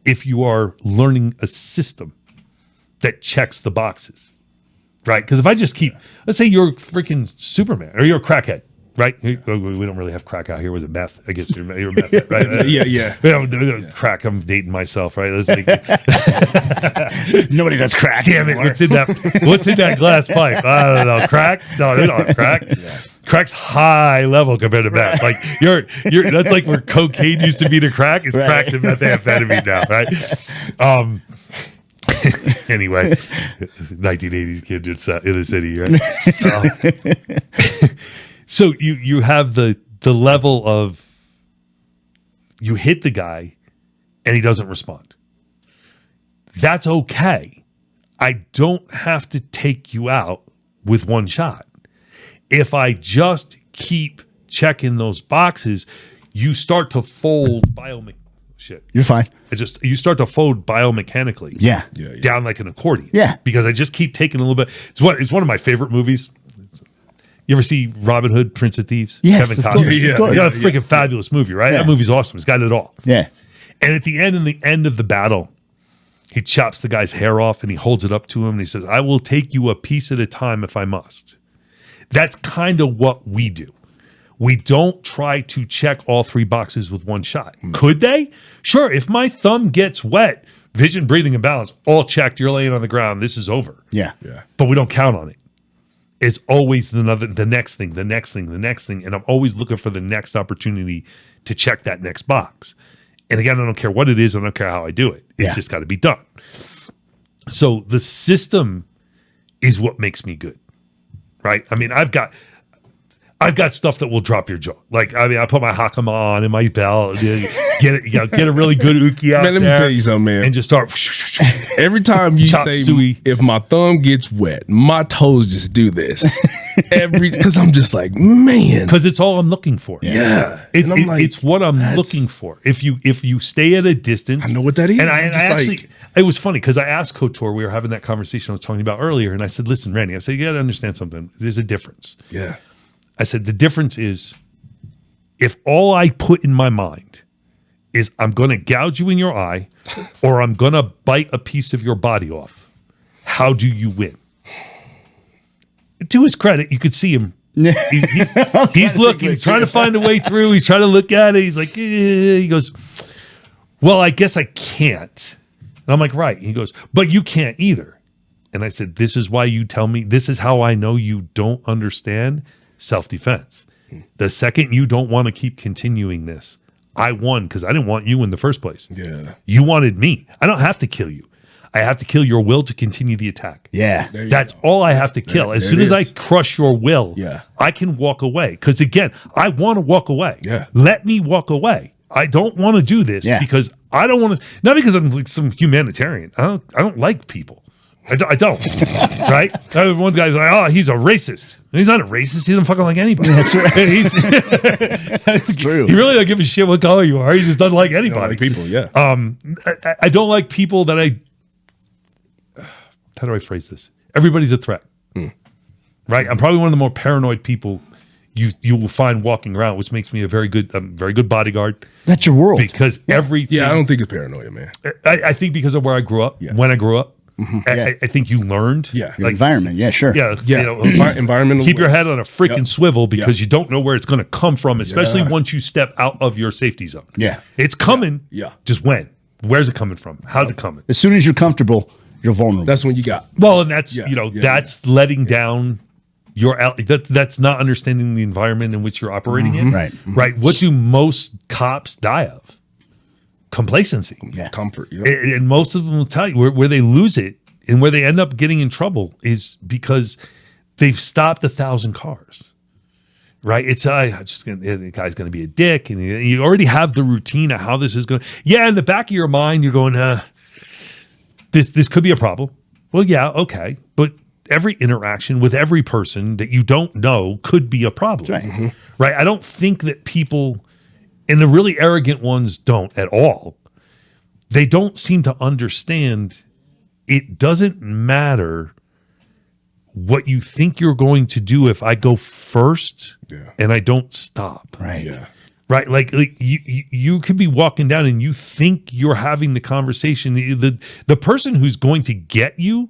if you are learning a system that checks the boxes. Right? Because if I just keep, let's say you're freaking Superman or you're a crackhead, right? We don't really have crack out here. Was it meth? I guess you're meth, right? Yeah. We don't crack. I'm dating myself, right? Nobody does crack. Damn it! anymore. What's in that glass pipe? I don't know. Crack? No, they don't have crack. Yeah. Crack's high level compared to meth. Like you're that's like where cocaine used to be to crack. It's crack to methamphetamine now, right? Anyway, 1980s kid in the city, right? So you have the level of you hit the guy and he doesn't respond. That's okay. I don't have to take you out with one shot. If I just keep checking those boxes, you start to fold You're fine. you start to fold biomechanically. Yeah. Down like an accordion. Yeah. Because I just keep taking a little bit. It's one of my favorite movies. You ever see Robin Hood, Prince of Thieves? Yes, Kevin of Costner. course, of course. Yeah, freaking fabulous movie, right? Yeah. That movie's awesome. It's got it all. Yeah. And at the end of the battle, he chops the guy's hair off and he holds it up to him and he says, "I will take you a piece at a time if I must." That's kind of what we do. We don't try to check all three boxes with one shot. Could they? Sure. If my thumb gets wet, vision, breathing, and balance, all checked, you're laying on the ground, this is over. Yeah. But we don't count on it. It's always the next thing, and I'm always looking for the next opportunity to check that next box. And again, I don't care what it is, I don't care how I do it. It's just got to be done. So the system is what makes me good, right? I mean, I've got stuff that will drop your jaw. Like, I mean, I put my hakama on in my belt, get a really good uki out Man, let me tell you something, man. and just start. Every time you Chop say, suey. if my thumb gets wet, my toes just do this. Because I'm just like, man. Because it's all I'm looking for. Yeah. It, And I'm like, it's what I'm looking for. If you stay at a distance, I know what that is. And I'm I just actually, like- it was funny because I asked Couture, we were having that conversation I was talking about earlier, and I said, "Listen, Randy," I said, "You got to understand something. There's a difference." Yeah. I said, "The difference is, if all I put in my mind is I'm going to gouge you in your eye, or I'm going to bite a piece of your body off, how do you win?" To his credit, you could see him. He's looking. He's trying to find a way through. He's trying to look at it. He's like, he goes, "Well, I guess I can't." And I'm like, "Right." He goes, "But you can't either." And I said, "This is why you tell me. This is how I know you don't understand self-defense. The second you don't want to keep continuing this, I won because I didn't want you in the first place. Yeah. You wanted me. I don't have to kill you. I have to kill your will to continue the attack. Yeah. That's all I have to kill. As soon as I crush your will, I can walk away. Because again, I want to walk away. Yeah. Let me walk away. I don't want to do this because I don't want to. Not because I'm like some humanitarian. I don't like people. I don't. Right? One guy's like, "Oh, he's a racist." He's not a racist. He doesn't fucking like anybody. That's right. He's true. He really don't give a shit what color you are. He just doesn't like anybody. Don't like people, yeah. I don't like people that how do I phrase this? Everybody's a threat, right? I'm probably one of the more paranoid people you will find walking around, which makes me a very good bodyguard. That's your world. Because everything. Yeah, I don't think it's paranoia, man. I think because of where I grew up, when I grew up, I think you learned. Yeah. Your environment. Yeah, sure. Yeah, Yeah. you know, Environmental. keep your head on a freaking Yep. swivel because you don't know where it's going to come from, especially Yeah. once you step out of your safety zone. Yeah. It's coming. Yeah. Just when? Where's it coming from? How's it coming? As soon as you're comfortable, you're vulnerable. That's when you got. Well, and that's Yeah, that's letting down your that's not understanding the environment in which you're operating in. Right. Right. What do most cops die of? Complacency. Yeah. Comfort. Yeah. And most of them will tell you where they lose it and where they end up getting in trouble is because they've stopped 1,000 cars. Right? It's the guy's going to be a dick, and you already have the routine of how this is going. Yeah, in the back of your mind, you're going, this could be a problem. Well, yeah, okay, but every interaction with every person that you don't know could be a problem. That's right. Right? I don't think that people, and the really arrogant ones don't at all, they don't seem to understand it doesn't matter what you think you're going to do if I go first and I don't stop. Right. Yeah. Right. Like you could be walking down and you think you're having the conversation. The person who's going to get you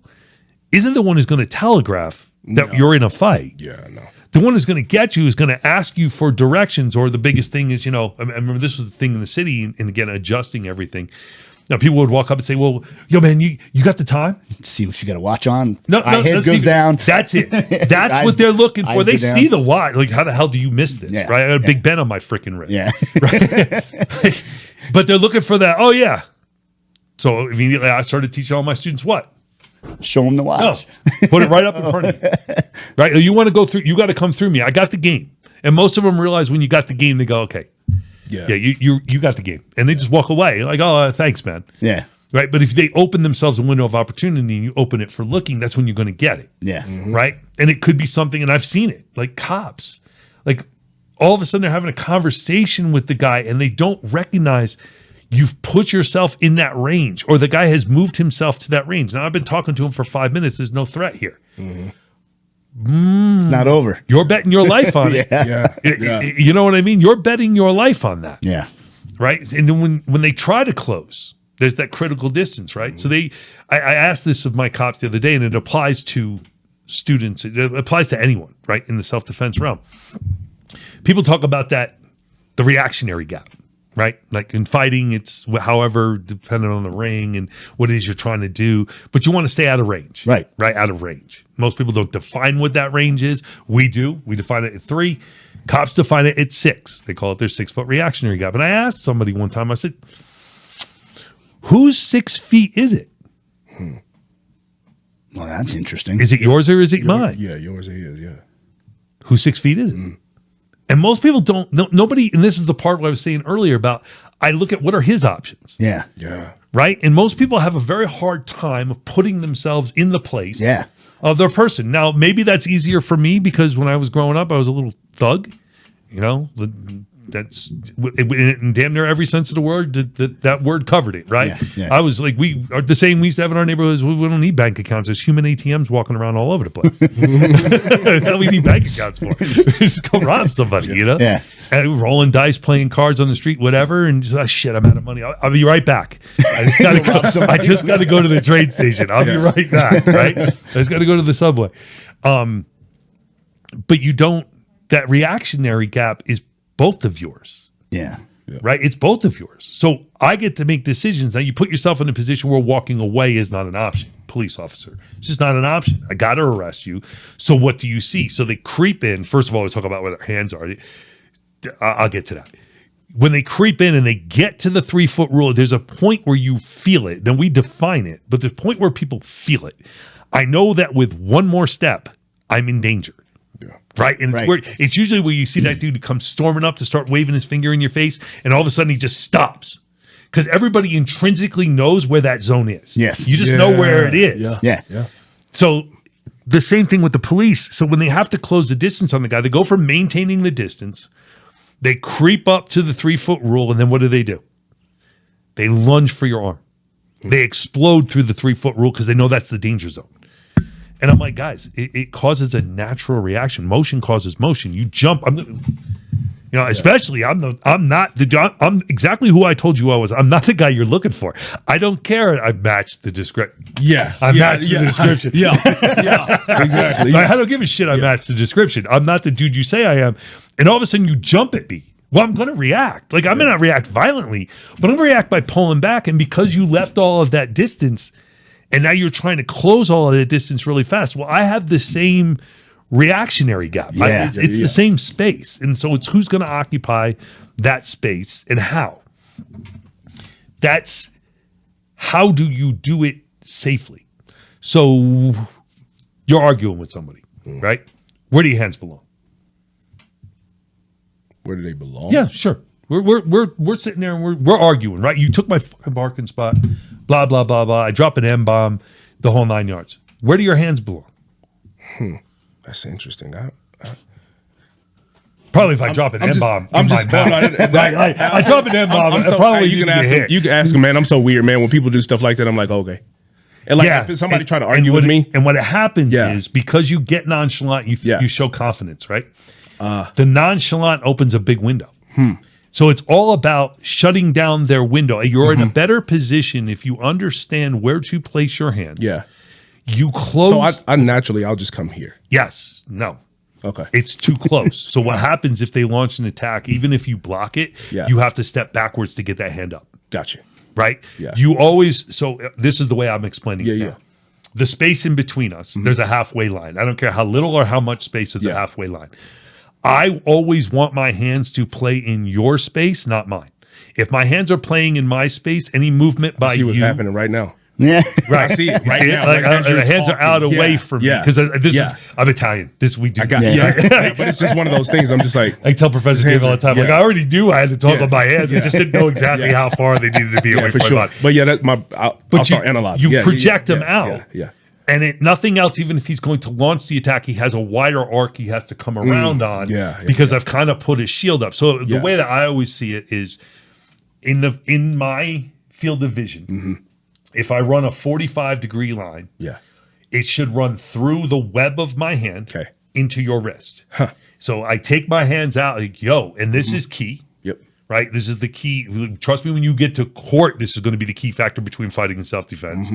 isn't the one who's going to telegraph that you're in a fight. Yeah, no. The one who's going to get you is going to ask you for directions, or the biggest thing is, I remember this was the thing in the city, and again, adjusting everything. Now, people would walk up and say, well, yo, man, you got the time? See if you got a watch on. No, head goes down. That's it. That's what they're looking for. They see the watch. Like, how the hell do you miss this? Yeah, right? I got a Big Ben on my freaking wrist. Yeah. Right? But they're looking for that. Oh, yeah. So immediately I started teaching all my students what? Show them the watch. No, put it right up in front of you. Right? You want to go through, you got to come through me. I got the game. And most of them realize when you got the game, they go, okay. Yeah, you got the game. And they just walk away. Like, oh, thanks, man. Yeah. Right? But if they open themselves a window of opportunity and you open it for looking, that's when you're going to get it. Yeah. Right? And it could be something, and I've seen it, like cops. Like, all of a sudden they're having a conversation with the guy and they don't recognize you've put yourself in that range, or the guy has moved himself to that range. Now, I've been talking to him for 5 minutes. There's no threat here. It's not over. You're betting your life on it. Yeah. You know what I mean? You're betting your life on that. Yeah. Right? And then when they try to close, there's that critical distance, right? So I asked this of my cops the other day, and it applies to students. It applies to anyone, right, in the self-defense realm. People talk about that, the reactionary gap. Right? Like in fighting, it's however, depending on the ring and what it is you're trying to do, but you want to stay out of range. Right. Right? Out of range. Most people don't define what that range is. We do. We define it at 3. Cops define it at 6. They call it their 6-foot reactionary gap. And I asked somebody one time, I said, whose 6 feet is it? Well, that's interesting. Is it yours or is it mine? Yeah, yours is, yeah. Whose 6 feet is it? And most people don't, nobody, and this is the part what I was saying earlier about, I look at what are his options. Yeah. Yeah. Right? And most people have a very hard time of putting themselves in the place of their person. Now, maybe that's easier for me because when I was growing up, I was a little thug, that's in damn near every sense of the word that word covered it, right? Yeah. I was like, we are the same we used to have in our neighborhoods. We don't need bank accounts. There's human ATMs walking around all over the place. What do we need bank accounts for? Just go rob somebody, Yeah. And rolling dice, playing cards on the street, whatever, and just shit, I'm out of money. I'll be right back. I just got to go to the train station. I'll be right back. Right? I just got to go to the subway. But you don't. That reactionary gap is both of yours. Yeah. Right? It's both of yours. So I get to make decisions. Now you put yourself in a position where walking away is not an option. Police officer. It's just not an option. I got to arrest you. So what do you see? So they creep in. First of all, we talk about where their hands are. I'll get to that. When they creep in and they get to the 3-foot rule, there's a point where you feel it. Then we define it. But the point where people feel it. I know that with one more step, I'm in danger. Right. And it's weird. It's usually where you see that dude come storming up to start waving his finger in your face, and all of a sudden he just stops. Because everybody intrinsically knows where that zone is. Yes. You just know where it is. Yeah. So the same thing with the police. So when they have to close the distance on the guy, they go from maintaining the distance, they creep up to the 3-foot rule, and then what do? They lunge for your arm. They explode through the 3-foot rule because they know that's the danger zone. And I'm like, guys, it causes a natural reaction. Motion causes motion. You jump. Especially I'm exactly who I told you I was. I'm not the guy you're looking for. I don't care. I matched the description. I matched the description. Exactly. I don't give a shit. I matched the description. I'm not the dude you say I am. And all of a sudden you jump at me. Well, I'm going to react. Like I'm going to react violently, but I'm going to react by pulling back. And because you left all of that distance, and now you're trying to close all of that distance really fast. Well, I have the same reactionary gap. It's the same space. And so it's who's going to occupy that space and how. That's how do you do it safely? So you're arguing with somebody, right? Where do your hands belong? Where do they belong? Yeah, sure. We're sitting there and we're arguing, right? You took my fucking parking spot, blah, blah, blah, blah. I drop an M-bomb, the whole 9 yards. Where do your hands belong? That's interesting. Probably if I drop an M-bomb. I'm just I drop an M-bomb. Probably you can ask him, man. I'm so weird, man. When people do stuff like that, I'm like, okay. And like if somebody try to argue with me, and what happens is because you get nonchalant, you show confidence, right? The nonchalant opens a big window. So it's all about shutting down their window. You're in a better position if you understand where to place your hands. Yeah. You close. So I'll just come here. Yes. No. Okay. It's too close. So what happens if they launch an attack, even if you block it, you have to step backwards to get that hand up. Gotcha. Right? Yeah. You always, so this is the way I'm explaining it now. Yeah. The space in between us, there's a halfway line. I don't care how little or how much space is a halfway line. I always want my hands to play in your space, not mine. If my hands are playing in my space, any movement by you. See what's happening right now. Yeah. Right. I see it right now. The hands are out away from me. Because I'm Italian. We do. But it's just one of those things. I'm just like. I tell Professor Dave all the time, like, I already knew I had to talk on my hands. I just didn't know exactly how far they needed to be away from my body. But that's I'll start analyzing. You project them out. Yeah. And nothing else, even if he's going to launch the attack, he has a wider arc he has to come around on because I've kind of put his shield up. So the way that I always see it is in my field of vision, if I run a 45-degree line, it should run through the web of my hand into your wrist. Huh. So I take my hands out, like, and this is key. Yep. Right? This is the key. Trust me, when you get to court, this is going to be the key factor between fighting and self-defense.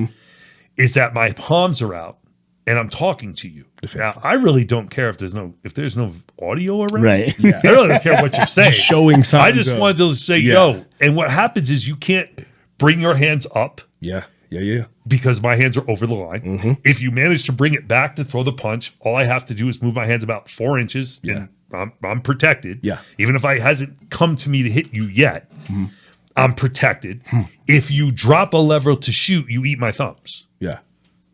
Is that my palms are out and I'm talking to you. Now, I really don't care if there's no audio around. Right. I really don't care what you're saying. Just showing signs. I just wanted to say, yo. And what happens is you can't bring your hands up. Yeah. Because my hands are over the line. If you manage to bring it back to throw the punch, all I have to do is move my hands about 4 inches and I'm protected. Yeah. Even if it hasn't come to me to hit you yet, I'm protected. If you drop a lever to shoot, you eat my thumbs. Yeah.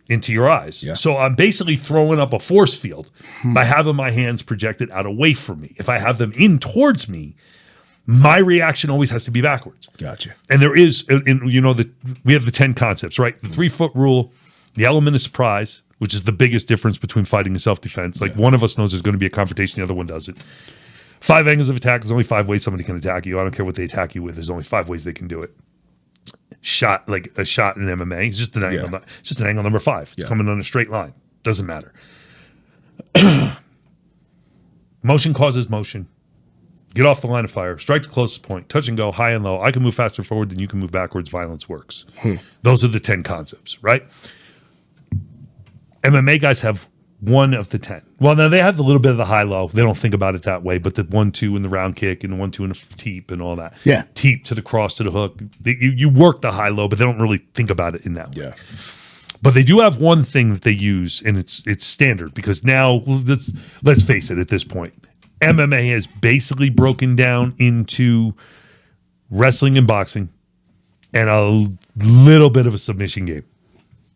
Into your eyes. Yeah. So I'm basically throwing up a force field by having my hands projected out away from me. If I have them in towards me, my reaction always has to be backwards. Gotcha. And there is, we have the 10 concepts, right? The 3-foot rule, the element of surprise, which is the biggest difference between fighting and self-defense. Like one of us knows there's going to be a confrontation, the other one doesn't. 5 angles of attack. There's only 5 ways somebody can attack you. I don't care what they attack you with. There's only 5 ways they can do it. Shot, like a shot in MMA, it's just an angle. It's just an angle number 5. It's coming on a straight line. Doesn't matter. Motion causes motion. Get off the line of fire. Strike the closest point. Touch and go. High and low. I can move faster forward than you can move backwards. Violence works. Those are the 10 concepts, right? MMA guys have one of the 10. Well, now they have a little bit of the high-low. They don't think about it that way, but the 1-2 in the round kick and the 1-2 in the teep and all that. Yeah. Teep to the cross to the hook. You work the high-low, but they don't really think about it in that way. Yeah. But they do have one thing that they use, and it's standard because now, let's face it at this point, MMA has basically broken down into wrestling and boxing and a little bit of a submission game.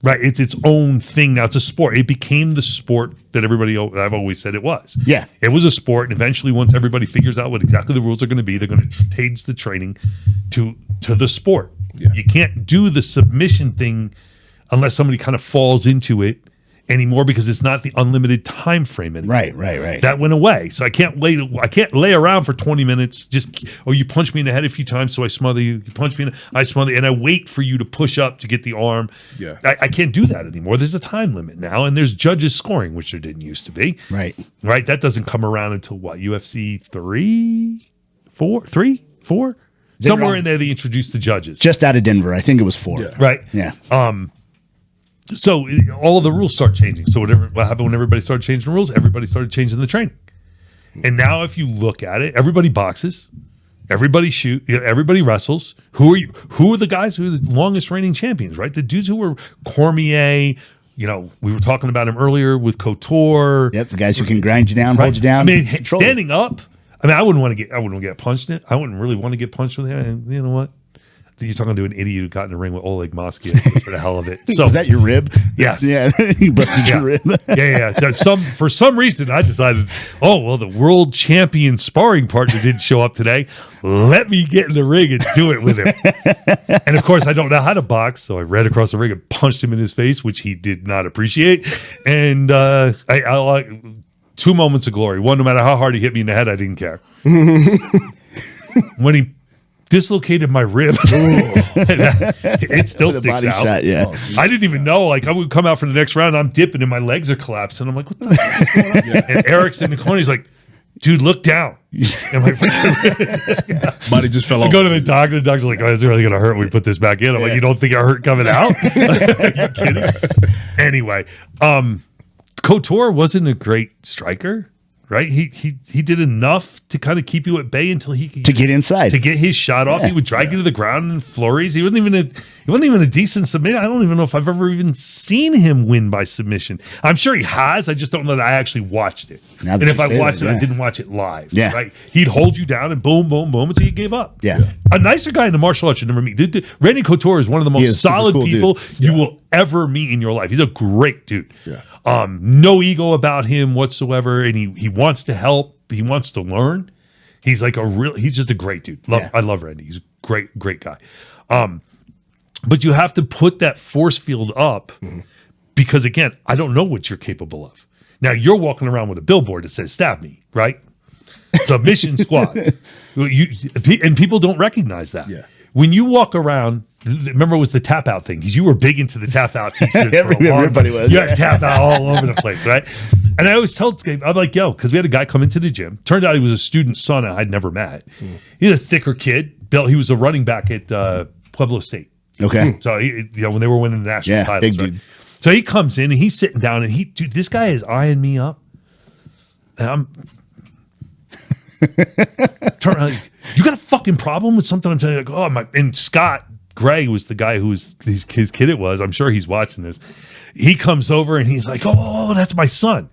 Right, it's its own thing now. It's a sport. It became the sport that I've always said it was. Yeah, it was a sport, and eventually, once everybody figures out what exactly the rules are going to be, they're going to change the training to the sport. Yeah. You can't do the submission thing unless somebody kind of falls into it anymore because it's not the unlimited time frame anymore. Right. That went away. So I can't lay around for 20 minutes. You punch me in the head a few times, so I smother you. You punch me I smother you, and I wait for you to push up to get the arm. Yeah. I can't do that anymore. There's a time limit now, and there's judges scoring, which there didn't used to be. Right. That doesn't come around until what? UFC 3? 4? Somewhere in there they introduced the judges. Just out of Denver. I think it was 4. Yeah. Right. Yeah. So all the rules start changing. So what happened when everybody started changing the rules? Everybody started changing the training. And now if you look at it, everybody boxes, everybody everybody wrestles. Who are the guys who are the longest reigning champions, right? The dudes who were Cormier, we were talking about him earlier with Couture. Yep, the guys who can grind you down, hold you down. I mean, standing up. I mean, I wouldn't want to get punched in it. I wouldn't really want to get punched with him. And you know what? You're talking to an idiot who got in the ring with Oleg Mosky for the hell of it. So is that your rib? Yes. Yeah. You busted your rib. Yeah. For some reason, I decided, the world champion sparring partner didn't show up today. Let me get in the ring and do it with him. And of course, I don't know how to box, so I ran across the ring and punched him in his face, which he did not appreciate. And 2 moments of glory. One, no matter how hard he hit me in the head, I didn't care. When he dislocated my rib, it still The sticks body out. shot, yeah. I didn't even know. Like, I would come out for the next round, I'm dipping and my legs are collapsing. I'm like, what the hell is going on? And Eric's in the corner. He's like, dude, look down. And my Body just fell I off. go to the doctor. The doctor's like, oh, it's really going to hurt when we put this back in. I'm like, you don't think it hurt coming out? Are you kidding? Anyway, Couture wasn't a great striker, right? He did enough to kind of keep you at bay until he could To get inside. to get his shot off. Yeah. He would drag you to the ground in flurries. He wasn't even a decent submission. I don't even know if I've ever even seen him win by submission. I'm sure he has. I just don't know that I actually watched it. Now that And if you I say watched that, it, I yeah. didn't watch it live. Yeah. Right? He'd hold you down and boom, boom, boom until you gave up. Yeah. A nicer guy in the martial arts you'd never meet. Randy Couture is one of the He most is super solid cool dude. people you will ever meet in your life. He's a great dude. Yeah. No ego about him whatsoever, and he wants to help. He wants to learn. He's like he's just a great dude. I love Randy. He's a great guy. But you have to put that force field up because, again, I don't know what you're capable of. Now, you're walking around with a billboard that says "Stab me," right? Submission squad. And people don't recognize that. Yeah. When you walk around, remember it was the tap out thing because you were big into the tap out t-shirts. for a long Everybody time. was. You had tap out all over the place, right? And I always tell Gabe, I'm like, yo, because we had a guy come into the gym. Turned out he was a student's son I'd never met. He's a thicker kid. Bill, he was a running back at Pueblo State. Okay. So when they were winning the national Yeah, titles, big right? dude. So he comes in and he's sitting down and dude, this guy is eyeing me up. And I'm turn around, like, you got a fucking problem with something I'm telling you? Like, oh my! And Scott Gray was the guy who was his kid. It was. I'm sure he's watching this. He comes over and he's like, oh, that's my son.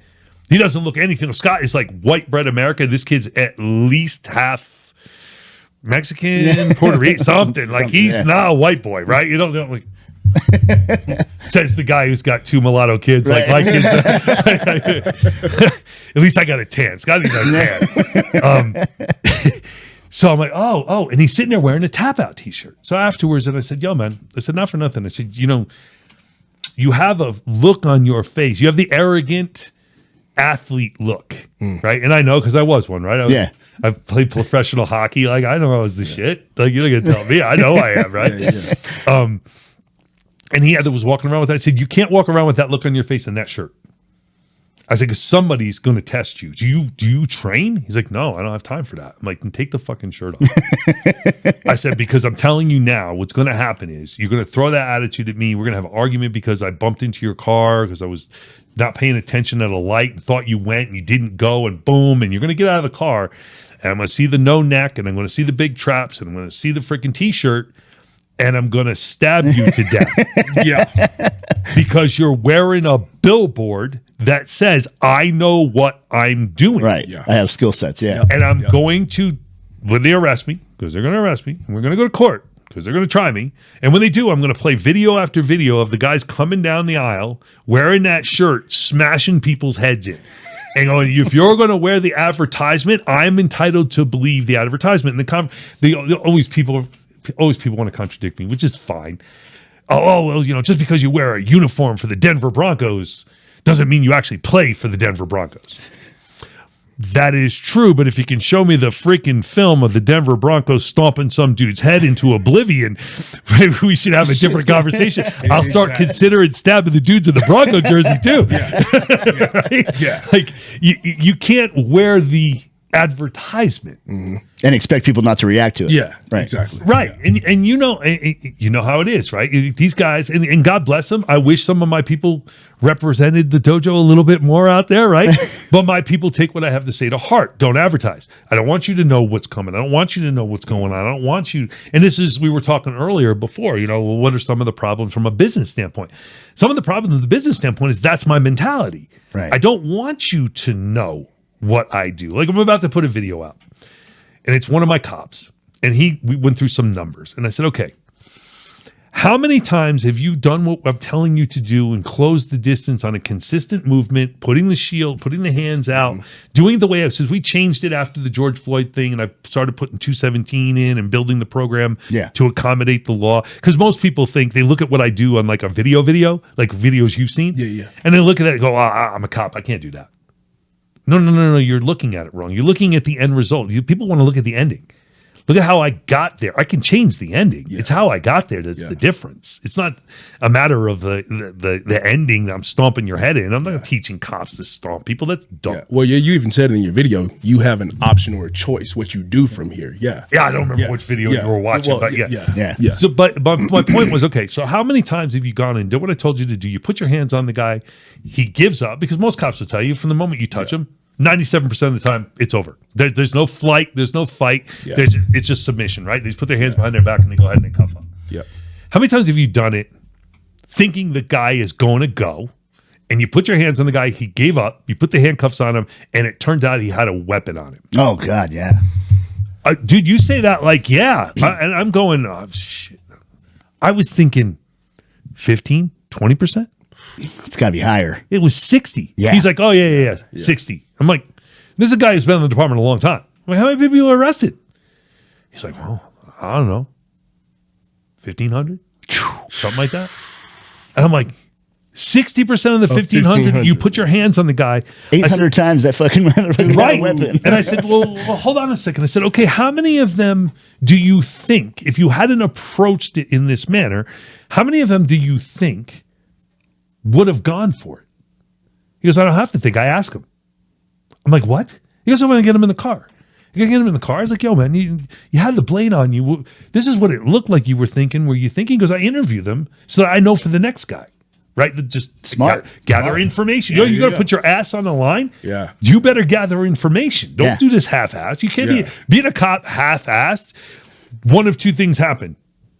He doesn't look anything. Scott is like white bread America. This kid's at least half Mexican, Puerto Rican, something. Like he's not a white boy, right? You don't like. Says the guy who's got 2 mulatto kids. Right. Like my kids. At least I got a tan. Scotty got a tan. So I'm like, oh, and he's sitting there wearing a tap out t-shirt. So afterwards, and I said, yo, man, I said, not for nothing. I said, you have a look on your face. You have the arrogant athlete look, right? And I know because I was one, right? I played professional hockey. Like I know I was the shit. Like you're not gonna tell me. I know I am, right? And he was walking around with that. I said, you can't walk around with that look on your face and that shirt. I said, because somebody's going to test you. Do you train? He's like, no, I don't have time for that. I'm like, then take the fucking shirt off. I said, because I'm telling you now, what's going to happen is you're going to throw that attitude at me. We're going to have an argument because I bumped into your car because I was not paying attention at a light and thought you went and you didn't go and boom. And you're going to get out of the car and I'm going to see the no neck and I'm going to see the big traps and I'm going to see the freaking t-shirt. And I'm going to stab you to death. Because you're wearing a billboard that says, I know what I'm doing. Right. Yeah. I have skill sets. Yeah. And I'm going to, when they arrest me, because they're going to arrest me, and we're going to go to court, because they're going to try me. And when they do, I'm going to play video after video of the guys coming down the aisle, wearing that shirt, smashing people's heads in. And going, if you're going to wear the advertisement, I'm entitled to believe the advertisement. And always people want to contradict me, which is fine. Well, just because you wear a uniform for the Denver Broncos doesn't mean you actually play for the Denver Broncos. That is true, but if you can show me the freaking film of the Denver Broncos stomping some dude's head into oblivion, maybe we should have a different conversation. I'll start considering stabbing the dudes in the Bronco jersey too. Right? Yeah. Like you can't wear the advertisement And expect people not to react to it. Yeah, Right. exactly. right. And you know how it is, right? These guys, and God bless them. I wish some of my people represented the dojo a little bit more out there, right? But my people take what I have to say to heart. Don't advertise. I don't want you to know what's coming. I don't want you to know what's going on. I don't want you. And this is, we were talking earlier before, what are some of the problems from a business standpoint? Some of the problems from the business standpoint is that's my mentality. Right. I don't want you to know what I do. Like I'm about to put a video out and it's one of my cops and we went through some numbers and I said, okay, how many times have you done what I'm telling you to do and closed the distance on a consistent movement, putting the shield, putting the hands out, doing the way since we changed it after the George Floyd thing and I started putting 217 in and building the program to accommodate the law. Because most people think they look at what I do on like a video, like videos you've seen. Yeah. And they look at it and go, I'm a cop. I can't do that. No. You're looking at it wrong. You're looking at the end result. People want to look at the ending. Look at how I got there. I can change the ending. Yeah. It's how I got there that's the difference. It's not a matter of the ending that I'm stomping your head in. I'm not teaching cops to stomp people. That's dumb. Yeah. Well, you even said in your video, you have an option or a choice what you do from here. Yeah. Yeah, I don't remember which video you were watching, but yeah. So, but my point was, okay, so how many times have you gone and did what I told you to do? You put your hands on the guy. He gives up, because most cops will tell you from the moment you touch him, 97% of the time, it's over. There's no flight. There's no fight. Yeah. It's just submission, right? They just put their hands behind their back and they go ahead and they cuff them. Yeah. How many times have you done it thinking the guy is going to go, and you put your hands on the guy, he gave up, you put the handcuffs on him, and it turned out he had a weapon on him? Oh, God, yeah. Dude, you say that like, yeah. And I'm going, oh, shit. I was thinking 15, 20%. It's got to be higher. It was 60. Yeah. He's like, oh, yeah, 60. I'm like, this is a guy who's been in the department a long time. I'm like, how many people you arrested? He's like, well, I don't know. 1,500? Something like that. And I'm like, 60% of the 1,500, you put your hands on the guy. 800 times that fucking right. weapon. And I said, well, hold on a second. I said, okay, how many of them do you think, if you hadn't approached it in this manner, how many of them do you think would have gone for it? He goes, I don't have to think. I ask him. I'm like, what? He goes, I'm going to get him in the car. You gotta get him in the car. I was like, yo, man, you had the blade on you. This is what it looked like you were thinking. Were you thinking? He goes, I interview them so that I know for the next guy. Right? Just smart. Gather smart. Information. You know, you got to put your ass on the line. Yeah. You better gather information. Don't do this half-assed. You can't be being a cop half-assed. One of two things happen.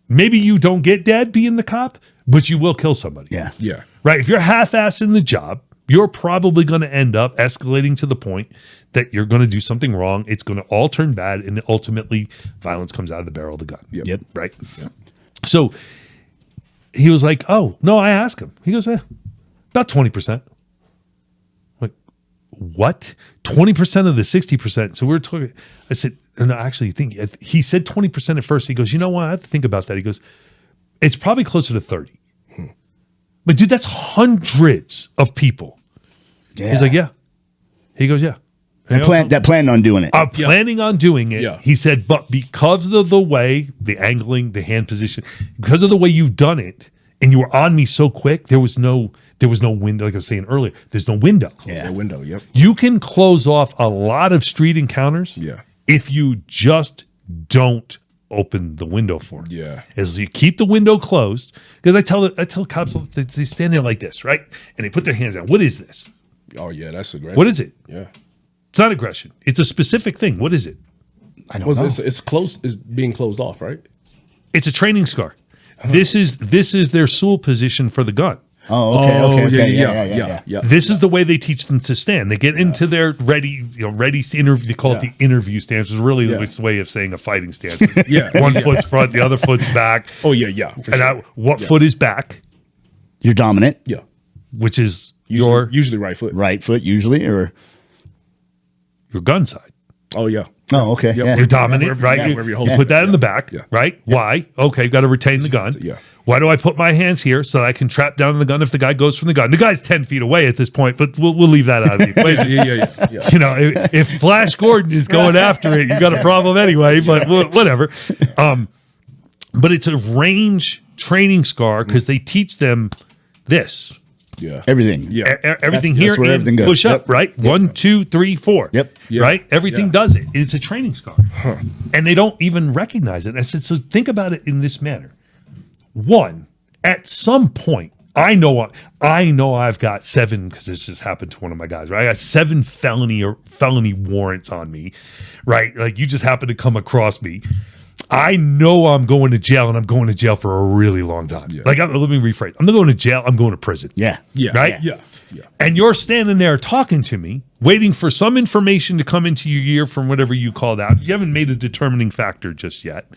Maybe you don't get dead being the cop, but you will kill somebody. Yeah. Yeah. Right? If you're half-assed in the job, you're probably going to end up escalating to the point that you're going to do something wrong. It's going to all turn bad, and ultimately violence comes out of the barrel of the gun. Yep. Right? Yep. So he was like, oh, no, I asked him. He goes, about 20%. I'm like, what? 20% of the 60%. So we were talking. I said, no, actually, he said 20% at first. He goes, you know what? I have to think about that. He goes, it's probably closer to 30. But dude, that's hundreds of people. Yeah. He's like, yeah. He goes, yeah. That planned on doing it. I'm planning on doing it. Yeah. He said, but because of the way, the angling, the hand position, because of the way you've done it, and you were on me so quick, there was no window. Like I was saying earlier, there's no window. Yeah, window. Yep. You can close off a lot of street encounters. Yeah. If you just don't open the window for them. Yeah. As you keep the window closed, because I tell cops, they stand there like this, right? And they put their hands out. What is this? Oh yeah, that's aggression. What is it? Yeah. It's not aggression. It's a specific thing. What is it? I don't know. It's close. It's being closed off, right? It's a training scar. This is their Sewell position for the gun. Oh, okay. Yeah. This is the way they teach them to stand. They get into their ready to interview. They call it the interview stance, which is really it's a way of saying a fighting stance. One foot's front, the other foot's back. Oh yeah. What foot is back? You're dominant. Yeah. Which is usually right foot. Right foot usually, or your gun side. Oh yeah. Oh, okay. Yep. Yeah. You're dominant, right? You put that in the back, right? Yeah. Why? Okay, you got to retain the gun. Yeah. Why do I put my hands here so that I can trap down the gun if the guy goes from the gun? The guy's 10 feet away at this point, but we'll leave that out of the equation. Yeah. You know, if Flash Gordon is going after it, you got a problem anyway, but whatever. But it's a range training scar because they teach them this. Yeah. Everything. Yeah. Everything That's here where everything goes. push up, right? Yep. 1, 2, 3, 4. Yep. Right? Everything does it. It's a training scar. And they don't even recognize it. I said, so think about it in this manner. One, at some point, I know I've got 7, because this has happened to one of my guys, right? I got 7 felony warrants on me, right? Like you just happen to come across me. I know I'm going to jail, and I'm going to jail for a really long time. Yeah. Like, let me rephrase. I'm not going to jail. I'm going to prison. Yeah. Right? Yeah. And you're standing there talking to me, waiting for some information to come into your ear from whatever you called out. You haven't made a determining factor just yet.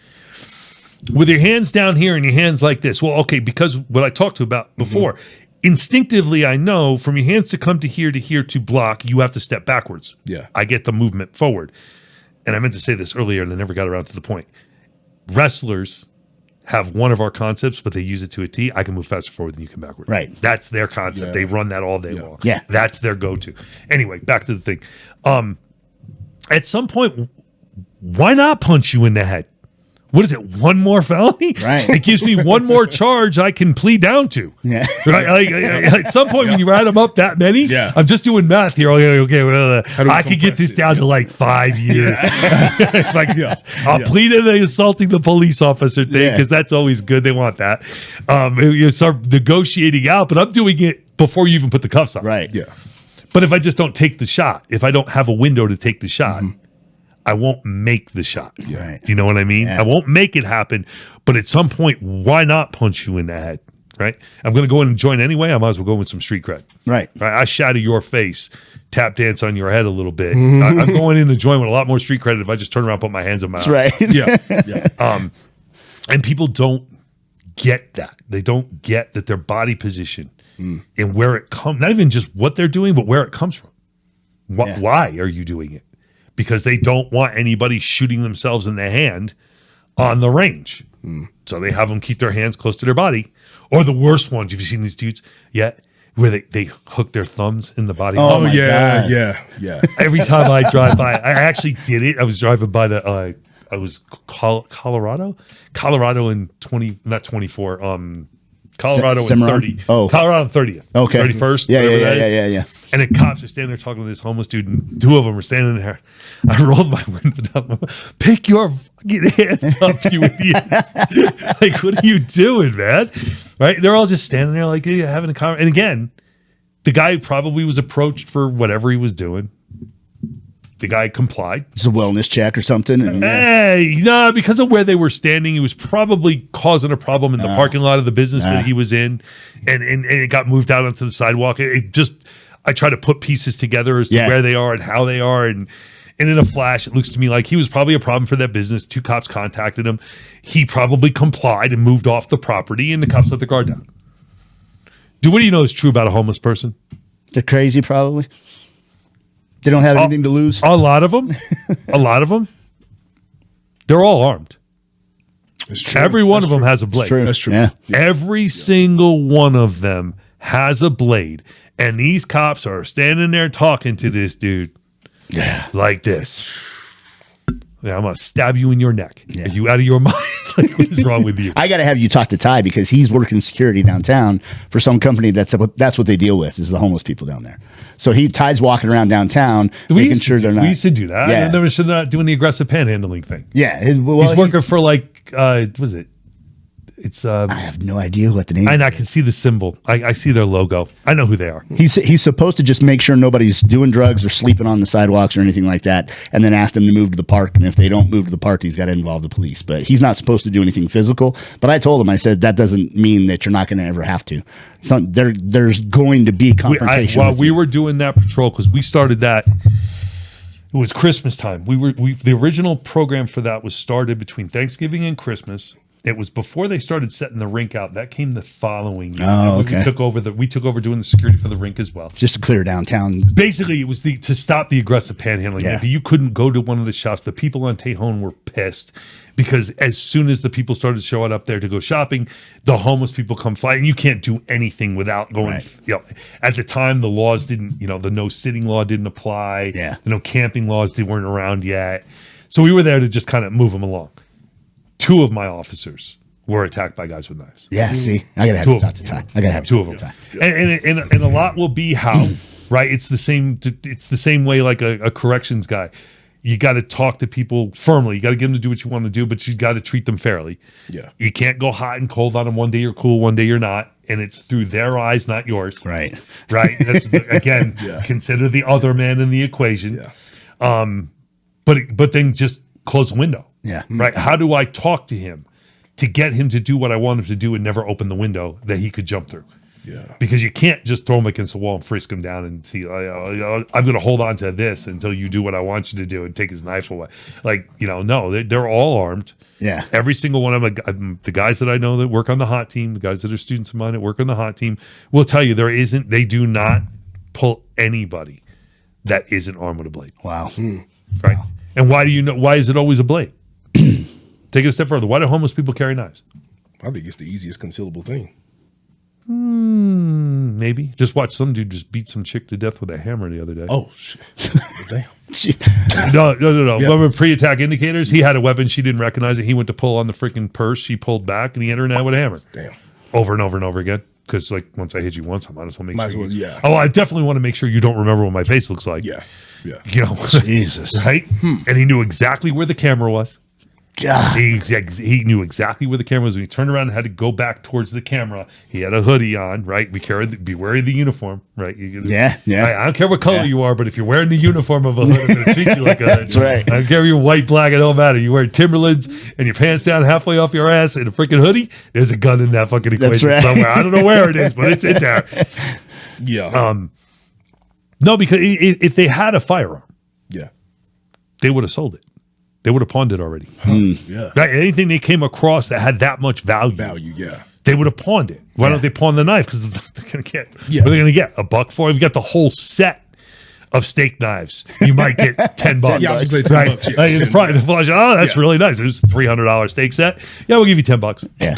With your hands down here and your hands like this. Well, okay, because what I talked about before, instinctively I know from your hands to come to here to block, you have to step backwards. Yeah. I get the movement forward. And I meant to say this earlier and I never got around to the point. Wrestlers have one of our concepts, but they use it to a T, I can move faster forward than you can backward. Right. That's their concept. Yeah. They run that all day long. Yeah. That's their go-to. Anyway, back to the thing. At some point, why not punch you in the head? What is it? One more felony? Right. It gives me one more charge I can plead down to. Yeah. Right. At some point, when you add them up that many, I'm just doing math here. Okay, well, I could get this down to like 5 years. I'll plead in the assaulting the police officer thing because that's always good. They want that. You start negotiating out, but I'm doing it before you even put the cuffs on. Right. Yeah. But if I just don't take the shot, if I don't have a window to take the shot, I won't make the shot. Right. Do you know what I mean? Yeah. I won't make it happen. But at some point, why not punch you in the head? Right? I'm going to go in and join anyway. I might as well go with some street cred. Right. I shatter your face, tap dance on your head a little bit. I'm going in to join with a lot more street credit if I just turn around and put my hands on my That's right. Yeah. And people don't get that. They don't get that their body position and where it comes, not even just what they're doing, but where it comes from. Why are you doing it? Because they don't want anybody shooting themselves in the hand on the range. So they have them keep their hands close to their body. Or the worst ones, have you seen these dudes yet? Where they hook their thumbs in the body. Oh, my yeah, God. yeah. Every time I drive by, I actually did it. I was driving by the, I was Colorado in 20, Colorado in Cimarron? 30. Oh. Colorado in 30th. Okay. 31st. Yeah, whatever that is. yeah. And the cops are standing there talking to this homeless dude, and two of them are standing there. I rolled my window down. Pick your fucking hands up, you idiots. Like, what are you doing, man? Right? They're all just standing there like having a conversation. And again, the guy probably was approached for whatever he was doing. The guy complied. It's a wellness check or something. And, Hey, no, because of where they were standing, he was probably causing a problem in the parking lot of the business that he was in, and it got moved out onto the sidewalk. I try to put pieces together as to where they are and how they are, and in a flash, it looks to me like he was probably a problem for that business. Two cops contacted him. He probably complied and moved off the property, and the cops let the car down. What do you know is true about a homeless person? They're crazy, probably. They don't have anything to lose. A lot of them, they're all armed. It's true. Every one of them has a blade. True. That's true. Yeah. Every single one of them has a blade. And these cops are standing there talking to this dude like this. Yeah, I'm going to stab you in your neck. Yeah. Are you out of your mind? Like, what is wrong with you? I got to have you talk to Ty because he's working security downtown for some company that's what they deal with is the homeless people down there. So Ty's walking around downtown making sure they're not. We used to do that. Yeah. And then we should not doing the aggressive panhandling thing. Yeah. He's working for like, what is it? It's I have no idea what the name and is. I can see the symbol. I see their logo. I know who they are. He's supposed to just make sure nobody's doing drugs or sleeping on the sidewalks or anything like that, and then ask them to move to the park. And if they don't move to the park, he's got to involve the police. But he's not supposed to do anything physical. But I told him, I said, that doesn't mean that you're not going to ever have to. So there's going to be confrontation. While we were doing that patrol, because we started that, it was Christmas time. The original program for that was started between Thanksgiving and Christmas. It was before they started setting the rink out. That came the following year. Oh, okay. We took over doing the security for the rink as well. just to clear downtown. Basically, it was to stop the aggressive panhandling. Yeah. If you couldn't go to one of the shops, the people on Tejon were pissed because as soon as the people started showing up there to go shopping, the homeless people come fly, and you can't do anything without going. Right. You know, at the time, the laws didn't. The no sitting law didn't apply. Yeah. The no camping laws, they weren't around yet. So we were there to just kind of move them along. Two of my officers were attacked by guys with knives. Yeah, see, I got to have Two you of talk them. to Ty. I got to have Two you of talk them, to Ty. and a lot will be how, right? It's the same. It's the same way like a corrections guy. You got to talk to people firmly. You got to get them to do what you want to do, but you got to treat them fairly. Yeah. You can't go hot and cold on them. One day you're cool, one day you're not, and it's through their eyes, not yours. Right. Right. That's again. Consider the other man in the equation. Yeah. But then just close the window. Yeah. Right. How do I talk to him to get him to do what I want him to do and never open the window that he could jump through? Yeah. Because you can't just throw him against the wall and frisk him down and see, I'm going to hold on to this until you do what I want you to do and take his knife away. No, they're all armed. Yeah. Every single one of them, the guys that I know that work on the hot team, the guys that are students of mine that work on the hot team, will tell you they do not pull anybody that isn't armed with a blade. Wow. Right. And why is it always a blade? Take it a step further. Why do homeless people carry knives? I think it's the easiest concealable thing. Maybe. Just watch some dude just beat some chick to death with a hammer the other day. Oh, shit. Damn. No. Yeah. Remember pre-attack indicators? He had a weapon. She didn't recognize it. He went to pull on the freaking purse. She pulled back, and he hit her in the head with a hammer. Damn. Over and over and over again. Because, like, once I hit you once, I might as well make Might as sure. well, yeah. Oh, I definitely want to make sure you don't remember what my face looks like. Yeah. Yeah. You know, Jesus. right? And he knew exactly where the camera was. God. He knew exactly where the camera was. When he turned around and had to go back towards the camera, he had a hoodie on, right? Be wearing the uniform, right? Yeah. I don't care what color you are, but if you're wearing the uniform of a hood, I'm going to treat you like a hood. That's right. I don't care if you're white, black, it don't matter. You wear Timberlands and your pants down halfway off your ass and a freaking hoodie, there's a gun in that fucking equation somewhere. I don't know where it is, but it's in there. Yeah. No, because if they had a firearm, yeah. they would have sold it. They would have pawned it already. Yeah. Right? Anything they came across that had that much value, Yeah. they would have pawned it. Why don't they pawn the knife? Because they're going to get, Yeah. what are they going to get? $1 for it? You've got the whole set of steak knives. You might get $10. Yeah, I was gonna say right? $10, yeah. The flash, oh, that's really nice. It was a $300 steak set. Yeah, we'll give you $10. Yeah.